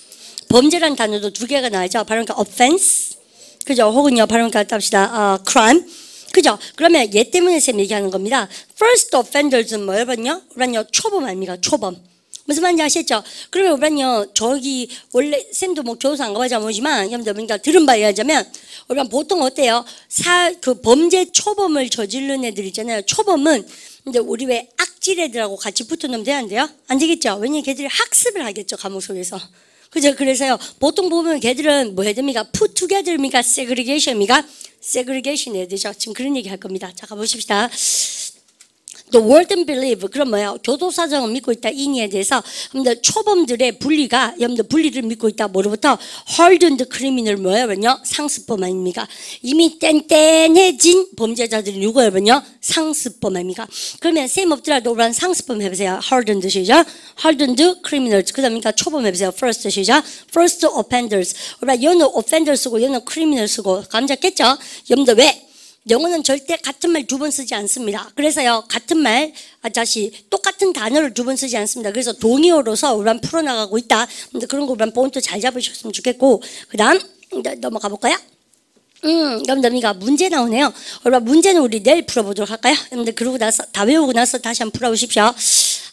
범죄란 단어도 두 개가 나와죠. 발음하니까 offense 그죠? 혹은요 발음하니까 합시다 crime 그죠? 그러면 얘 때문에 쌤 얘기하는 겁니다. First offenders는 뭐였냐? 우리는요 초범 아닙니까? 초범. 무슨 말인지 아시죠? 그러면 우리는요 저기 원래 쌤도 뭐 교도소 안 가봐자 모지만 여러분들 그러니까 들은 바에 의하자면 우리는 보통 어때요? 그 범죄 초범을 저지른 애들 있잖아요. 초범은 근데 우리 왜 악질 애들하고 같이 붙어놓으면 되는데요? 안 되겠죠? 왜냐면 걔들이 학습을 하겠죠 감옥 속에서. 그죠? 그래서요 보통 보면 걔들은 뭐 해야 됩니까? Put together입니까? Segregation입니까? segregation 해야 되죠. 지금 그런 얘기 할 겁니다. 자, 가보십시다. The warden believe. 그럼 뭐야? 교도사정은 믿고 있다. 인이에 대해서. 여러분들 초범들의 분리가, 여러분들 분리를 믿고 있다. 뭐로부터? hardened criminal 뭐예요? 그러면요? 상습범 아닙니까? 이미 뗀뗀해진 범죄자들이 누구예요? 그러면요? 상습범 아닙니까? 그러면 쌤 없더라도 우리 상습범 해보세요. hardened 시작. hardened criminals. 그 다음에 초범 해보세요. first 시작. first offenders. 우리 얘는 offender 쓰고 얘는 criminal 쓰고 감 잡겠죠? 여러분들 왜? 영어는 절대 같은 말 두 번 쓰지 않습니다. 그래서요, 같은 말, 다시 똑같은 단어를 두 번 쓰지 않습니다. 그래서 동의어로서 우리만 풀어나가고 있다. 근데 그런 거 우리만 포인트 잘 잡으셨으면 좋겠고, 그 다음, 넘어가 볼까요? 여러분들, 문제 나오네요. 여러분, 문제는 우리 내일 풀어보도록 할까요? 여러분들, 그러고 나서, 다 외우고 나서 다시 한번 풀어보십시오.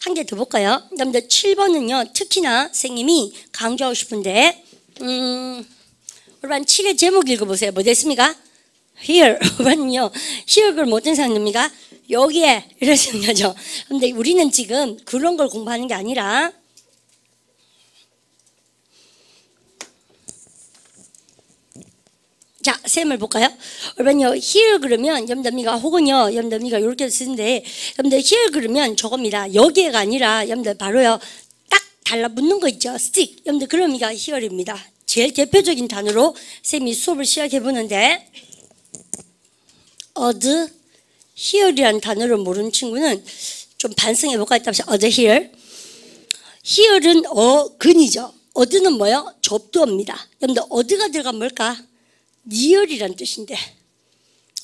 한 개 더 볼까요? 여러분들, 7번은요, 특히나 선생님이 강조하고 싶은데, 여러분, 7의 제목 읽어보세요. 뭐 됐습니까? Here, 그러면요. Here 그걸 못된 사람입니까? 여기에 이러시는 거죠. 근데 우리는 지금 그런 걸 공부하는 게 아니라 자, 셈을 볼까요? 여러분요, here 그러면 염담이가 혹은요, 염담이가 이렇게 쓰는데, 염담 here 그러면 저겁니다. 여기가 아니라 염담 바로요, 딱 달라붙는 거 있죠. stick. 염담 그런 의미가 here입니다. 제일 대표적인 단어로 쌤이 수업을 시작해 보는데, adhere이라는 단어를 모르는 친구는 좀 반성해 볼까 했다. adhere. here는 근이죠. ad는 뭐요? 접두어입니다. 염담 ad가 들어가면 뭘까? near이란 뜻인데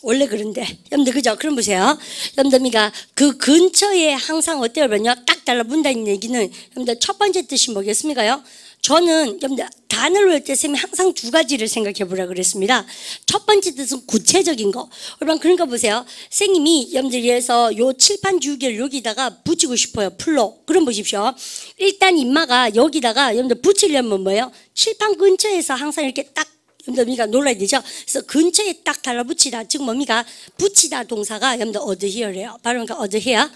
원래 그런데 여러분들 그죠? 그럼 보세요. 여러분들이가 그 근처에 항상 어때요? 딱 달라붙는다는 얘기는 여러분들 첫 번째 뜻이 뭐겠습니까요? 저는 여러분들 단어를 외울 때 쌤이 항상 두 가지를 생각해 보라 그랬습니다. 첫 번째 뜻은 구체적인 거. 여러분 그러니까 보세요. 선생님이 여러분들 위해서 요 칠판 주기를 여기다가 붙이고 싶어요. 풀로. 그럼 보십시오. 일단 인마가 여기다가 여러분들 붙이려면 뭐예요? 칠판 근처에서 항상 이렇게 딱 여러분들 놀라야 되죠. 그래서 근처에 딱 달라붙이다. 즉 뭡니까? 붙이다 동사가 여러분들 adhere예요. 바로 그러니까 adhere.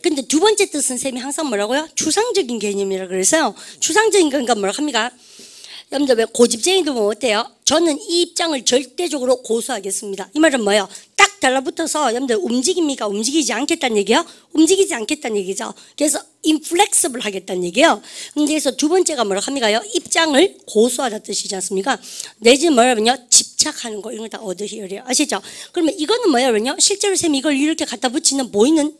근데 두 번째 뜻은 쌤이 항상 뭐라고요? 추상적인 개념이라 그래서요. 추상적인 거니까 뭐라고 합니까? 여러분들 왜 고집쟁이도 뭐 어때요? 저는 이 입장을 절대적으로 고수하겠습니다. 이 말은 뭐예요? 딱 달라붙어서 여러분들 움직입니까? 움직이지 않겠다는 얘기요? 움직이지 않겠다는 얘기죠. 그래서 inflexible 하겠다는 얘기예요. 그래서 두 번째가 뭐라고 합니까요? 입장을 고수하다 뜻이지 않습니까? 내지는 뭐냐면요? 집착하는 거 이런 거 다 adhere예요. 아시죠? 그러면 이거는 뭐냐면요? 실제로 쌤이 이걸 이렇게 갖다 붙이는 보이는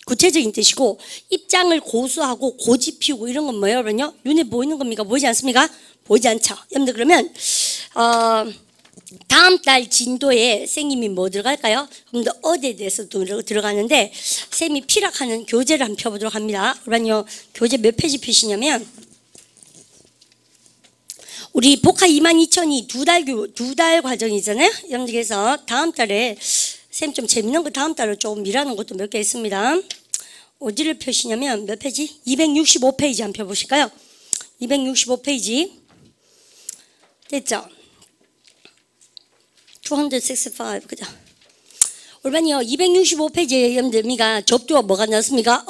구체적인 뜻이고 입장을 고수하고 고집 피우고 이런 건 뭐예요? 눈에 보이는 겁니까? 보이지 않습니까? 보이지 않죠. 여러분들 그러면 다음 달 진도에 쌤이 뭐 들어갈까요? 여러분들 어디에 대해서 들어가는데 쌤이 피락하는 교재를 한번 펴보도록 합니다. 그러면요 교재 몇 페이지 펴시냐면 우리 복화 22,000이 두 달 과정이잖아요. 여러분들 그래서 다음 달에 쌤 좀 재밌는 거 다음 달로 조금 미라는 것도 몇 개 있습니다. 어디를 펴시냐면 몇 페이지? 265페이지 한번 펴보실까요? 265페이지 됐죠? 265 그죠? 올반이요 265페이지에 여러분들미가 접두어 뭐가 나왔습니까?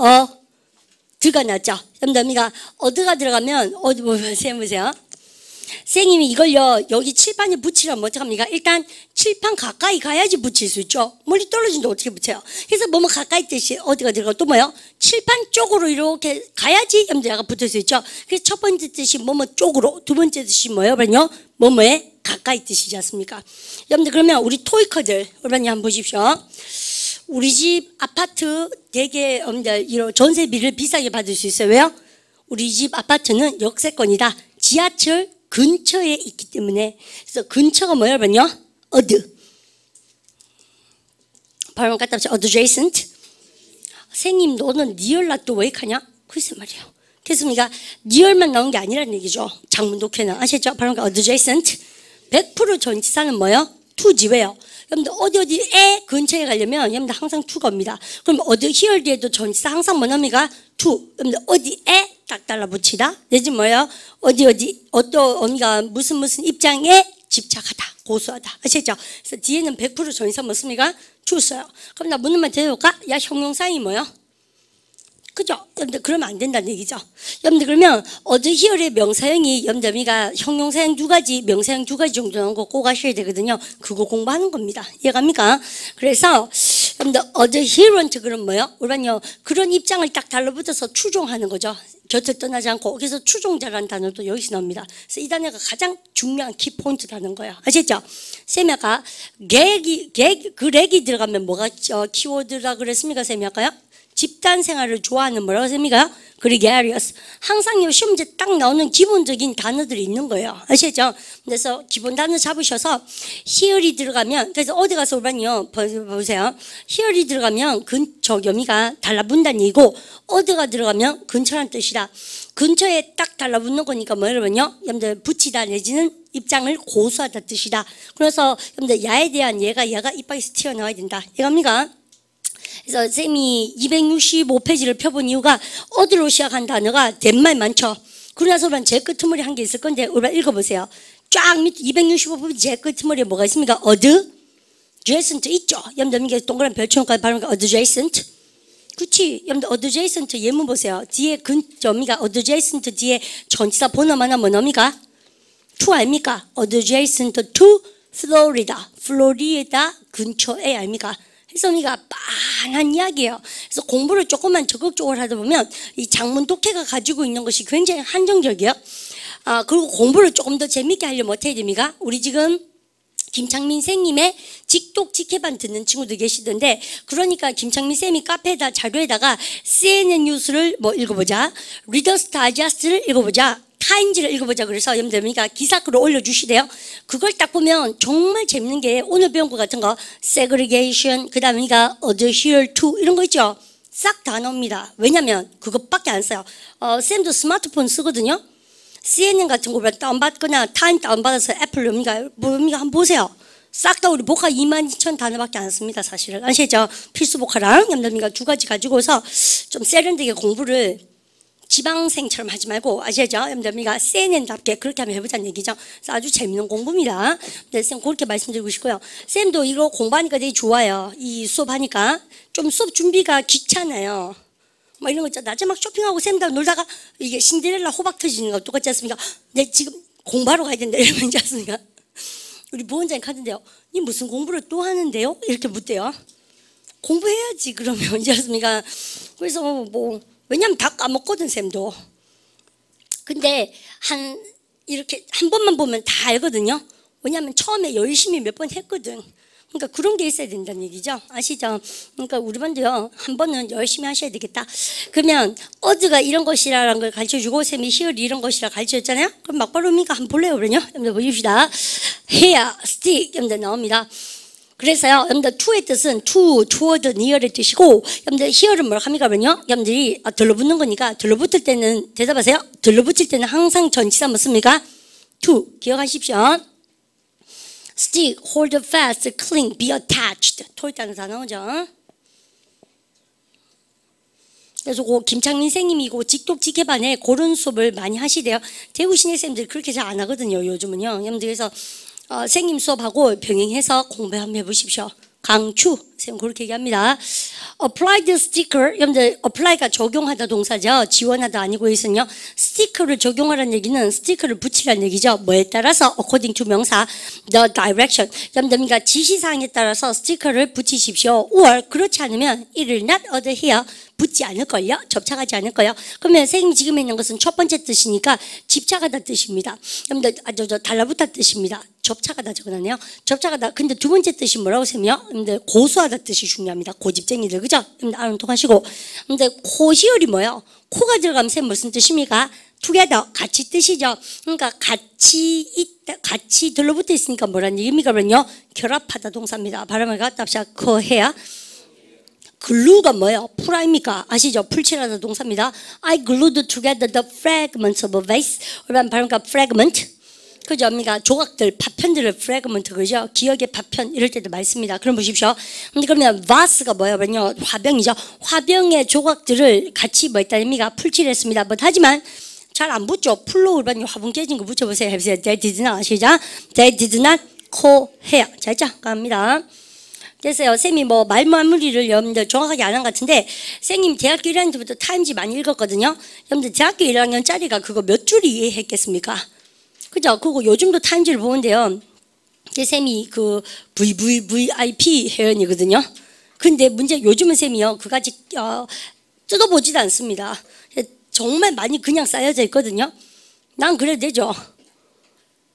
드가 났죠? 여러분들미가 어드가 들어가면 어디 보세요. 선생님이 이걸요 여기 칠판에 붙이려면 어떡합니까? 일단 칠판 가까이 가야지 붙일 수 있죠. 멀리 떨어진데 어떻게 붙여요? 그래서 뭐뭐 가까이 뜻이 어디가 들어가 또 뭐요? 칠판 쪽으로 이렇게 가야지 여러분들 약간 붙을 수 있죠. 그래서 첫 번째 뜻이 뭐뭐 쪽으로, 두 번째 뜻이 뭐예요? 뭐뭐에 가까이 뜻이지 않습니까? 여러분들 그러면 우리 토이커들 여러분이 한번 보십시오. 우리 집 아파트 되게 이런 전세비를 비싸게 받을 수 있어요. 왜요? 우리 집 아파트는 역세권이다. 지하철 근처에 있기 때문에 그래서 근처가 뭐예요? 어드 발음 갖다 붙여 adjacent. 선생님 너는 니얼라 또 왜 하냐? 글쎄 말이에요. 그렇습니까? 니얼만 나온 게 아니라는 얘기죠. 장문 독해는 아시죠? 발음 adjacent 100% 전치사는 뭐예요? to지. 왜요? 여러분들 어디에 근처에 가려면 여러분들 항상 to가 옵니다. 그럼 here 뒤에도 전치사 항상 뭐 나옵니까? to. 여러분들 어디에 딱 달라붙이다. 내지 뭐예요? 어떤 어미가 무슨 입장에 집착하다, 고수하다. 아시죠? 그래서 뒤에는 100% 전치사 뭐습니까? to 써요. 그럼 나 묻는 말 대볼까? 야 형용사이 뭐요? 그죠? 여러분들 그러면 안 된다는 얘기죠. 여러분들 그러면 adhere의 명사형이 여러분들이가 형용사형 두 가지, 명사형 두 가지 정도 나온 거 꼭 아셔야 되거든요. 그거 공부하는 겁니다. 이해갑니까? 그래서 여러분들 adherent 그럼 뭐예요? 우리는요 그런 입장을 딱 달라붙어서 추종하는 거죠. 곁을 떠나지 않고. 그래서 추종자라는 단어도 여기서 나옵니다. 그래서 이 단어가 가장 중요한 키포인트라는 거예요. 아시죠? 쌤이 아까 그 렉이 들어가면 뭐가 키워드라 그랬습니까? 쌤이 아까요? 집단 생활을 좋아하는 뭐라고 쌤이가요? gregarious. 항상 요 시험 문제 딱 나오는 기본적인 단어들이 있는 거예요. 아시죠? 그래서 기본 단어 잡으셔서 here이 들어가면 그래서 어디 가서 오라니요 보세요. here이 들어가면 근처 여미가 달라붙는다는 얘기고 어디가 들어가면 근처란 뜻이다. 근처에 딱 달라붙는 거니까 뭐 여러분요? 여러분들 붙이다 내지는 입장을 고수하다 뜻이다. 그래서 여러분들 야에 대한 얘가 이빨에서 튀어나와야 된다. 이해갑니까? 그래서 선생님이 265페이지를 펴본 이유가 어디로 시작한 단어가 덴말 많죠. 그러고 나서 제 끄트머리 한 게 있을 건데 우리가 읽어보세요. 쫙 밑 265페이지 제 끄트머리에 뭐가 있습니까? adjacent 있죠. 여러분들 이게 동그란 별표까지 발음하니까 adjacent. 그렇지. 여러분들 adjacent 예문 보세요. 뒤에 근점이가 adjacent 뒤에 전치사 번호만 하면 뭡니까? to 아닙니까? adjacent to 플로리다 근처에 아닙니까? 그래서 우리가 빤한 이야기예요. 그래서 공부를 조금만 적극적으로 하다 보면 이 장문 독해가 가지고 있는 것이 굉장히 한정적이에요. 그리고 공부를 조금 더 재밌게 하려면 어떻게 해야 됩니까? 우리 지금 김창민 쌤님의 직독 직해반 듣는 친구들 계시던데, 그러니까 김창민 쌤이 카페에다 자료에다가 CNN 뉴스를 뭐 읽어보자, 리더스 다이제스트를 읽어보자, 타임즈를 읽어보자 그래서 여러분들 그러니까 기사글을 올려주시대요. 그걸 딱 보면 정말 재밌는 게 오늘 배운 거 같은 거 segregation, 그 다음에 그러니까 adhere to 이런 거 있죠. 싹 다 나옵니다. 왜냐면 그것밖에 안 써요. 쌤도 스마트폰 쓰거든요. CNN 같은 거 다운받거나 타임 다운받아서 애플 뭡니까 한번 보세요. 싹 다 우리 복화 22,000 단어밖에 안 씁니다. 사실은 아시죠? 필수 복화랑 여러분들 두 가지 가지고서 좀 세련되게 공부를 지방생처럼 하지 말고 아시죠? 여러분들 CNN답게 그렇게 한번 해보자는 얘기죠. 그래서 아주 재밌는 공부입니다. 네, 쌤 그렇게 말씀드리고 싶고요. 쌤도 이거 공부하니까 되게 좋아요. 이 수업하니까 좀 수업 준비가 귀찮아요. 뭐 이런 거 있죠. 낮에 막 쇼핑하고 쌤들 놀다가 이게 신데렐라 호박 터지는 거 똑같지 않습니까? 내 지금 공부하러 가야 된다 이러면 있지 않습니까? 우리 부원장님 하던데요. 니 무슨 공부를 또 하는데요? 이렇게 묻대요. 공부해야지 그러면 있지 않습니까? 그래서 뭐 왜냐면 다 까먹거든 쌤도. 근데 이렇게 한 번만 보면 다 알거든요. 왜냐면 처음에 열심히 몇 번 했거든. 그러니까 그런 게 있어야 된다는 얘기죠. 아시죠? 그러니까 우리 반도요. 한 번은 열심히 하셔야 되겠다. 그러면 어드가 이런 것이라는 걸 가르쳐주고 쌤이 히얼이 이런 것이라 가르쳐줬잖아요. 그럼 막바로 뭡니까? 한번 볼래요 그러냐? 여러분들 보십시다. hair, stick 여러분들 나옵니다. 그래서요, 여러분들 to의 뜻은 to, toward, near의 뜻이고, 여러분들 here은 뭐라고 합니까? 그러면요, 여러분들이 들러붙는 거니까 들러붙을 때는 대답하세요. 들러붙을 때는 항상 전치사 뭐 씁니까? to 기억하십시오. stick, hold fast, cling, be attached. 토익단은 다 나오죠. 그래서 김창민 선생님이 직독 직해반에 그런 수업을 많이 하시대요. 대구 신예 쌤들 그렇게 잘 안 하거든요. 요즘은요. 여러분들 그래서 선생님 수업하고 병행해서 공부 한번 해보십시오. 강추 선생님 그렇게 얘기합니다. apply the sticker 여러분들 apply가 적용하다 동사죠. 지원하다 아니고 있으면요. 스티커를 적용하라는 얘기는 스티커를 붙이라는 얘기죠. 뭐에 따라서 according to 명사 the direction 여러분들 그러니까 지시사항에 따라서 스티커를 붙이십시오. or 그렇지 않으면 it will not adhere 붙지 않을걸요? 접착하지 않을걸요? 그러면 선생님이 지금 있는 것은 첫 번째 뜻이니까 집착하다 뜻입니다. 여러분들 달라붙다 뜻입니다. 접착하다 적어놨네요. 접착하다. 근데 두 번째 뜻이 뭐라고 쌤이요? 여러분들 고수하다 뜻이 중요합니다. 고집쟁이들 그죠? 여러분들 아는 통하시고. 근데 코시열이 뭐예요? 코가 들어가면 쌤 무슨 뜻입니까? together 같이 뜻이죠. 그러니까 같이 있다, 같이 들러붙어 있으니까 뭐라는 얘기입니까? 그러면요 결합하다 동사입니다. 발음을 갖다 합시다. 거해야. glue가 뭐예요? 풀아입니까? 아시죠? 풀칠하다 동사입니다. I glued together the fragments of a vase. 그러면 발음가 fragment. 그죠? 그러니까 조각들, 파편들을 fragment 그죠? 기억의 파편 이럴 때도 많습니다. 그럼 보십시오. 근데 그러면 vase가 뭐예요? 그러면요 화병이죠. 화병의 조각들을 같이 뭐 했다입니까? 풀칠했습니다. but 하지만 잘 안 붙죠. 풀로 일반 화분 깨진 거 붙여보세요. 해보세요. They did not. 시작. They did not cohere. 자, 자, 갑니다. 그래서요, 쌤이 뭐 말마무리를 여러분들 정확하게 안 한 것 같은데, 쌤님 대학교 1학년 때부터 타임지 많이 읽었거든요. 여러분들 대학교 1학년짜리가 그거 몇 줄 이해했겠습니까? 그죠? 그리고 요즘도 타임지를 보는데요. 제 쌤이 그 VVVIP 회원이거든요. 근데 문제 요즘은 쌤이요, 그까지 뜯어보지도 않습니다. 정말 많이 그냥 쌓여져 있거든요. 난 그래도 되죠.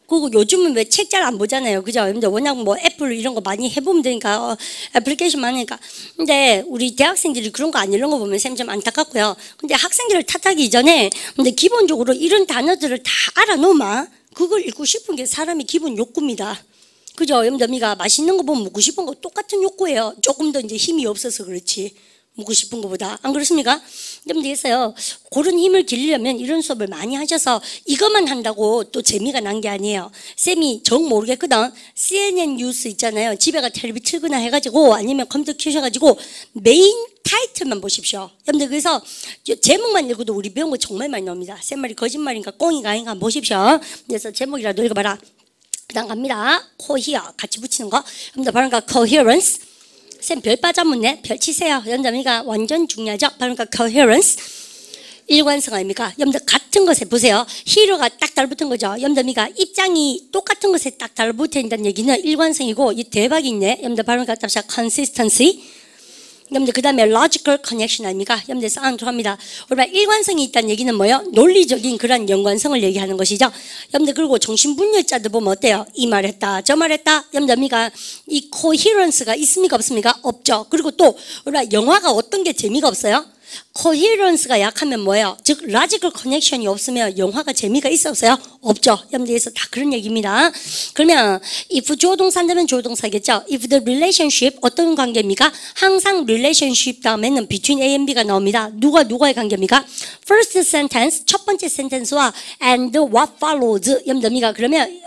그리고 요즘은 왜 책 잘 안 보잖아요. 그죠? 근데 워낙 뭐 애플 이런 거 많이 해보면 되니까, 애플리케이션 많으니까. 근데 우리 대학생들이 그런 거 안 이런 거 보면 쌤 좀 안타깝고요. 근데 학생들을 탓하기 이전에, 근데 기본적으로 이런 단어들을 다 알아놓으면 그걸 읽고 싶은 게 사람의 기본 욕구입니다. 그죠? 여러분들 맛있는 거 보면 먹고 싶은 거 똑같은 욕구예요. 조금 더 이제 힘이 없어서 그렇지. 먹고 싶은 것보다. 안 그렇습니까? 여러분들 그래서요, 그런 힘을 기르려면 이런 수업을 많이 하셔서 이것만 한다고 또 재미가 난 게 아니에요. 쌤이 정 모르겠거든. CNN 뉴스 있잖아요. 집에 가 텔레비 틀거나 해가지고 아니면 컴퓨터 켜셔가지고 메인 타이틀만 보십시오. 여러분들 그래서 제목만 읽어도 우리 배운 거 정말 많이 나옵니다. 쌤 말이 거짓말인가 꽁이가 아닌가 한번 보십시오. 그래서 제목이라도 읽어봐라. 그 다음 갑니다. cohere 같이 붙이는 거. 여러분들 바로 coherence. 쌤 별 빠져묻네. 별 치세요. 연담이가 완전 중요하죠. 그러니까 coherence. 일관성 아닙니까? 여러분들 같은 것에 보세요. 히로가 딱 달붙은 거죠. 여러분들 입장이 똑같은 것에 딱 달붙어 있다는 얘기는 일관성이고 이 대박이 있네. 여러분들 발음 갖다 봅시다. consistency. 여러분들 그 다음에 logical connection 아닙니까? 여러분들 쌍투합니다. 우리가 일관성이 있다는 얘기는 뭐예요? 논리적인 그런 연관성을 얘기하는 것이죠. 여러분들 그리고 정신분열자들 보면 어때요? 이 말했다 저 말했다. 여러분들 이 coherence가 있습니까 없습니까? 없죠. 그리고 또 우리가 영화가 어떤 게 재미가 없어요? coherence가 약하면 뭐예요? 즉 logical connection이 없으면 영화가 재미가 있어 없어요? 없죠. 여러분들에서 다 그런 얘기입니다. 그러면 if 조동사라면 조동사겠죠. if the relationship 어떤 관계입니까? 항상 relationship 다음에는 between A and B가 나옵니다. 누가의 관계입니까? first sentence 첫 번째 sentence와 and what follows 여러분들 그러면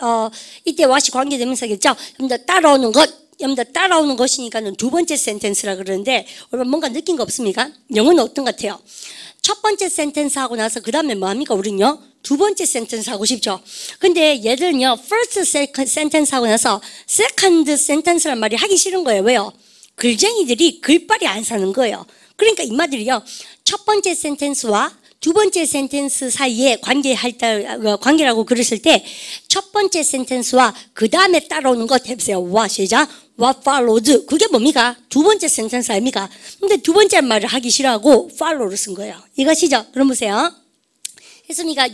이때 what이 관계대명사겠죠. 여러분들 따라오는 것 여러분들 따라오는 것이니까는 두 번째 센텐스라 그러는데 여러분 뭔가 느낀 거 없습니까? 영어는 어떤 것 같아요? 첫 번째 센텐스 하고 나서 그 다음에 뭐 합니까? 우리는요 두 번째 센텐스 하고 싶죠. 근데 얘들은요 first 센텐스 하고 나서 second 센텐스란 말이 하기 싫은 거예요. 왜요? 글쟁이들이 글빨이 안 사는 거예요. 그러니까 이마들이요 첫 번째 센텐스와 두 번째 센텐스 사이에 관계라고 그랬을 때 첫 번째 센텐스와 그 다음에 따라오는 거 해보세요. what이죠? what follows 그게 뭡니까? 두 번째 센텐스 아닙니까? 근데 두 번째 말을 하기 싫어하고 follow를 쓴 거예요. 이것이죠? 그럼 보세요. 했으니까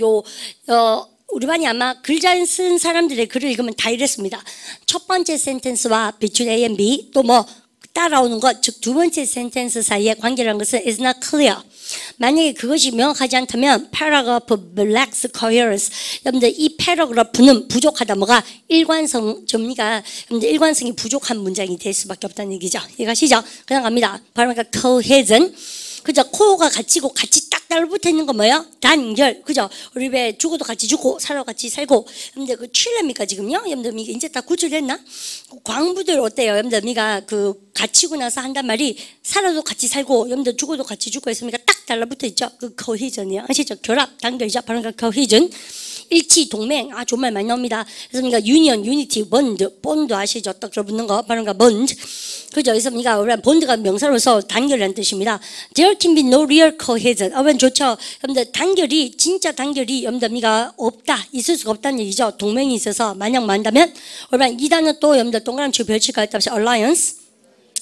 우리 반이 아마 글 잘 쓴 사람들의 글을 읽으면 다 이랬습니다. 첫 번째 센텐스와 between A and B 또 뭐 따라오는 것, 즉 두 번째 센텐스 사이의 관계라는 것은 is not clear. 만약에 그것이 명확하지 않다면 paragraph lacks coherence. 여러분들 이 패러그래프는 부족하다. 뭐가 일관성 점리가 여러분들 일관성이 부족한 문장이 될 수밖에 없다는 얘기죠. 이해가시죠? 그냥 갑니다. 바로 cohesion. 그죠? 코어가 같이고 같이 딱 달라붙어 있는 거 뭐예요? 단결. 그죠? 우리 왜 죽어도 같이 죽고 살아도 같이 살고. 여러분들 그 칠레입니까 지금요? 여러분들 이제 다 구출됐나? 광부들 어때요? 여러분들 갇히고 나서 한단 말이 살아도 같이 살고 여러분들 죽어도 같이 죽고 했으니까 딱 달라붙어 있죠. 그 cohesion이요. 아시죠? 결합, 단결이죠. 바로 그 cohesion. 일치, 동맹. 정말 많이 나옵니다. 그래서 union, unity, bond 아시죠? 딱 들어붙는 거. 바로 bond. 그죠? 그래서 본드가 명사로서 단결이라는 뜻입니다. There can be no real cohesion. 좋죠. 여러분들 단결이 진짜 단결이 여러분들 없다. 있을 수가 없다는 얘기죠. 동맹이 있어서 만약 만다면 이 단어 또 여러분들 동그라미 별칠까 했다. alliance.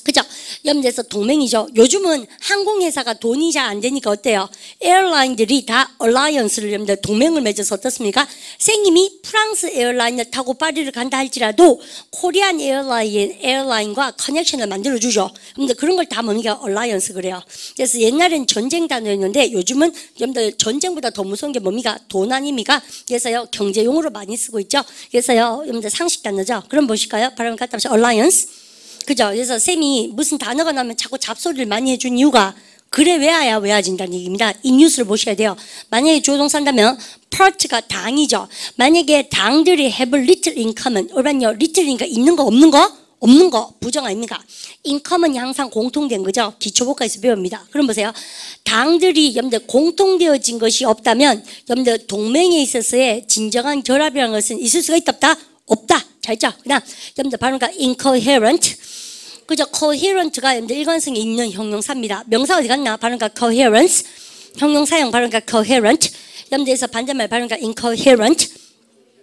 그죠? 여러분들에서 동맹이죠. 요즘은 항공회사가 돈이 잘 안 되니까 어때요? 에어라인들이 다 얼라이언스를 여러분들 동맹을 맺어서 어떻습니까? 생님이 프랑스 에어라인을 타고 파리를 간다 할지라도 코리안 에어라인과 커넥션을 만들어주죠. 여러분들 그런 걸 다 뭡니까? 얼라이언스 그래요. 그래서 옛날엔 전쟁 단어였는데 요즘은 여러분들 전쟁보다 더 무서운 게 뭡니까? 돈 아닙니까? 그래서요 경제용어로 많이 쓰고 있죠. 그래서요 여러분들 상식 단어죠. 그럼 보실까요? 바로 갖다 보시죠. 얼라이언스. 그죠? 그래서 쌤이 무슨 단어가 나오면 자꾸 잡소리를 많이 해준 이유가 그래 외워진다는 얘기입니다. 이 뉴스를 보셔야 돼요. 만약에 조동사한다면 part가 당이죠. 만약에 당들이 have little in common. 얼마요? little이니까 있는 거 없는 거? 없는 거 부정 아닙니까? in common이 항상 공통된 거죠. 기초복과에서 배웁니다. 그럼 보세요. 당들이 여러분들 공통되어진 것이 없다면 여러분들 동맹에 있어서의 진정한 결합이라는 것은 있을 수가 있다 없다? 없다. 잘죠? 그다음 여러분들 바로 incoherent. 그죠? coherent가 여러분들 일관성이 있는 형용사입니다. 명사 어디 갔나? 바로 coherence. 형용사형 바로 coherent. 여러분들에서 반대말 바로 incoherent.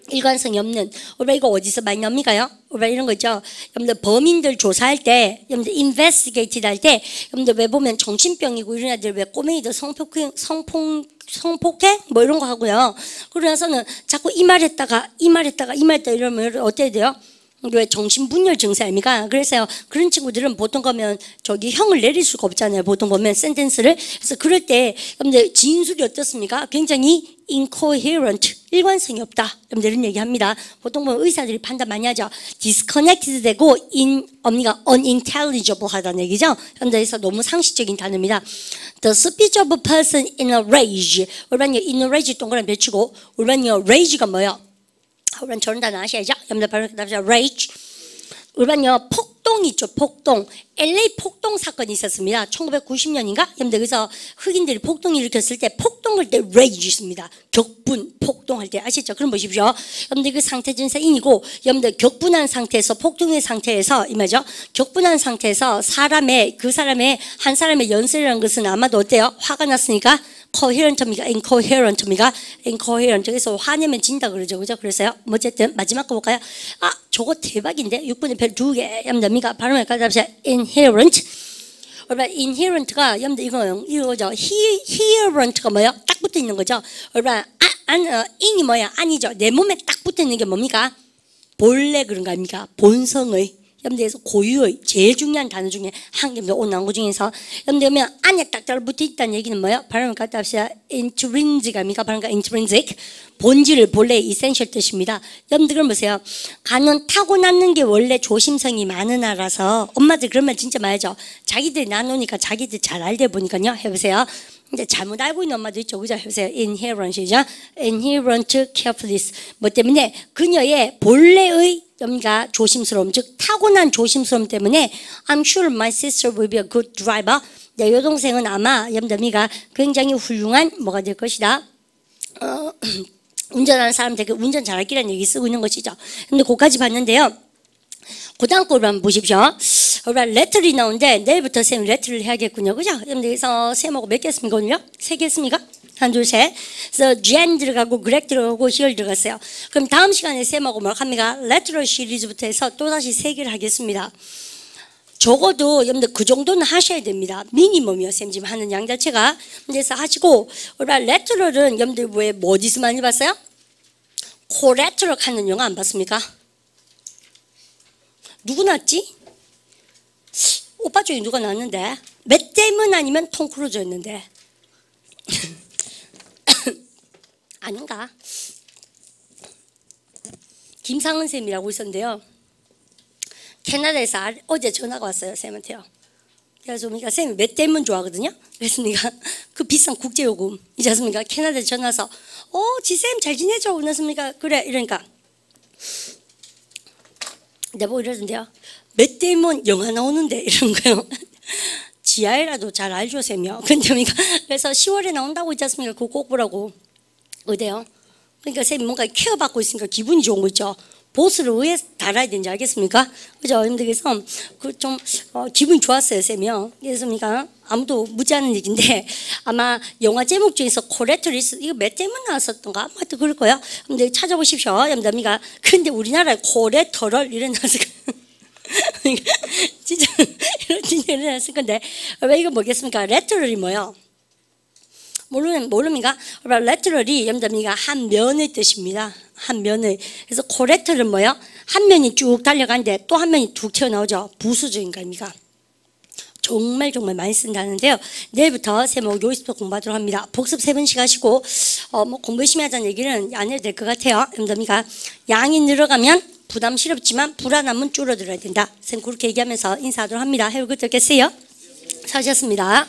일관성이 없는. 우리가 이거 어디서 많이 나옵니까요? 우리가 이런 거 있죠. 여러분들 범인들 조사할 때, 여러분들 investigated 할 때, 여러분들 왜 보면 정신병이고 이런 애들 왜 꼬맹이들 성폭행 뭐 이런 거 하고요. 그러고 나서는 자꾸 이 말했다가 이러면 어때야 돼요? 왜 정신분열 증세 아닙니까? 그래서요 그런 친구들은 보통 보면 형을 내릴 수가 없잖아요. 보통 보면 센텐스를. 그래서 그럴 때 여러분들 진술이 어떻습니까? 굉장히 incoherent, 일관성이 없다. 여러분들 이런 얘기합니다. 보통 보면 의사들이 판단 많이 하죠. disconnected 되고 unintelligible 하다는 얘기죠. 여러분들에서 너무 상식적인 단어입니다. The speech of a person in a rage. 우리는요 in a rage 동그라미 배치고 우리는요 rage가 뭐예요? 우리는 저런 단어 아셔야죠? 여러분들 바로 rage. 우리는요 폭동 있죠. 폭동. LA 폭동 사건이 있었습니다. 1990년인가? 여러분들 그래서 흑인들이 폭동을 일으켰을 때 폭동할 때 rage 있습니다. 격분, 폭동할 때 아시죠? 그럼 보십시오. 여러분들 그 상태 전사인이고 여러분들 격분한 상태에서 폭동의 상태에서 이 말이죠. 격분한 상태에서 한 사람의 연설이라는 것은 아마도 어때요? 화가 났으니까 coherent입니까? incoherent입니까? incoherent. 그래서 화내면 진다 그러죠. 그죠? 그래서요. 뭐 어쨌든 마지막 거 볼까요? 아, 저거 대박인데? 6분의 별 2개. 여러분들 발음을 갖다 inherent. 여러분 inherent가 여러분들 이거죠. herent가 뭐예요? 딱 붙어 있는 거죠. 여러분 in이 뭐야? 아니죠. 내 몸에 딱 붙어 있는 게 뭡니까? 본래 그런 거 아닙니까? 본성의. 여러분들에서 고유의 제일 중요한 단어 중에 한 개입니다. 오늘 나온 거 중에서 여러분들 안에 딱 붙어 있다는 얘기는 뭐예요? 발음을 갖다 합시다. intrinsic 아닙니까? 발음가 intrinsic. 본질, 본래, essential 뜻입니다. 여러분들 그럼 보세요. 간은 타고났는 게 원래 조심성이 많은 나라서 엄마들 그런 말 진짜 많이죠. 자기들 나누니까 자기들 잘 알다 보니까요. 해보세요. 근데 잘못 알고 있는 엄마도 있죠. 그죠? 해보세요. inherent이죠. inherent carefulness. 뭐 때문에 그녀의 본래의 여러분과 조심스러움, 즉 타고난 조심스러움 때문에 I'm sure my sister will be a good driver. 내 여동생은 아마 여러분들과 굉장히 훌륭한 뭐가 될 것이다. 운전하는 사람 되게 운전 잘할 기라는 얘기 쓰고 있는 것이죠. 근데 그까지 봤는데요. 그 다음 거를 한번 보십시오. 레터리 나오는데 내일부터 쌤 레터를 해야겠군요. 그죠? 그래서 쌤하고 몇 개 했습니까 오늘요? 3개 했습니까? 하나 둘 셋. 그래서 gen 들어가고 greg 들어가고 here 들어갔어요. 그럼 다음 시간에 쌤하고 뭐 합니까? 레터럴 시리즈부터 해서 또다시 3개를 하겠습니다. 적어도 여러분들 그 정도는 하셔야 됩니다. 미니멈이요. 쌤 지금 하는 양 자체가. 그래서 하시고 레터럴은 여러분들 왜 어디서 많이 봤어요? 코레터럴 하는 영화 안 봤습니까? 누구 났지? 오빠 중에 누가 났는데? 맷 데이먼 아니면 톰 크루즈였는데 아닌가? 김상은 쌤이라고 있었는데요. 캐나다에서 어제 전화가 왔어요. 쌤한테요. 그래서 그러니까 쌤이 맷 데이먼 좋아하거든요. 그래서 내가 그 비싼 국제요금 이지 않습니까? 캐나다에 전화 와서 지쌤 잘 지내죠? 그랬습니까? 그래 이러니까 내가 이러던데요. 맷 데이먼 영화 나오는데 이런 거요. 지하에라도 잘 알죠 쌤이요. 근데 그래서 10월에 나온다고 있지 않습니까? 그거 꼭 보라고. 어때요? 그러니까 쌤이 뭔가 케어받고 있으니까 기분이 좋은 거 있죠. 보스를 왜 달아야 되는지 알겠습니까? 그죠? 그래서 좀 기분이 좋았어요 쌤이요. 그래서 아무도 묻지 않은 얘기인데 아마 영화 제목 중에서 코레터리스 이거 몇 때문 나왔었던가 아마 또 그럴 거예요. 근데 찾아보십시오. 여러분들 근데 우리나라에 코레터럴 이래놨을 진짜 이래놨을 건데 왜 이거 뭐겠습니까? 레터럴이 뭐예요? 모릅니까? 레터럴이 여러분들 한 면의 뜻입니다. 한 면의. 그래서 코레터는 뭐예요? 한 면이 쭉 달려가는데 또 한 면이 툭 튀어나오죠. 부수적인 거 아닙니까? 정말 많이 쓴다는데요. 내일부터 쌤하고 요이스트 공부하도록 합니다. 복습 3번씩 하시고 뭐 공부 열심히 하자는 얘기는 안 해도 될 것 같아요. 여러분들 양이 늘어가면 부담스럽지만 불안함은 줄어들어야 된다. 쌤 그렇게 얘기하면서 인사하도록 합니다. Have a good day. 수고하셨습니다.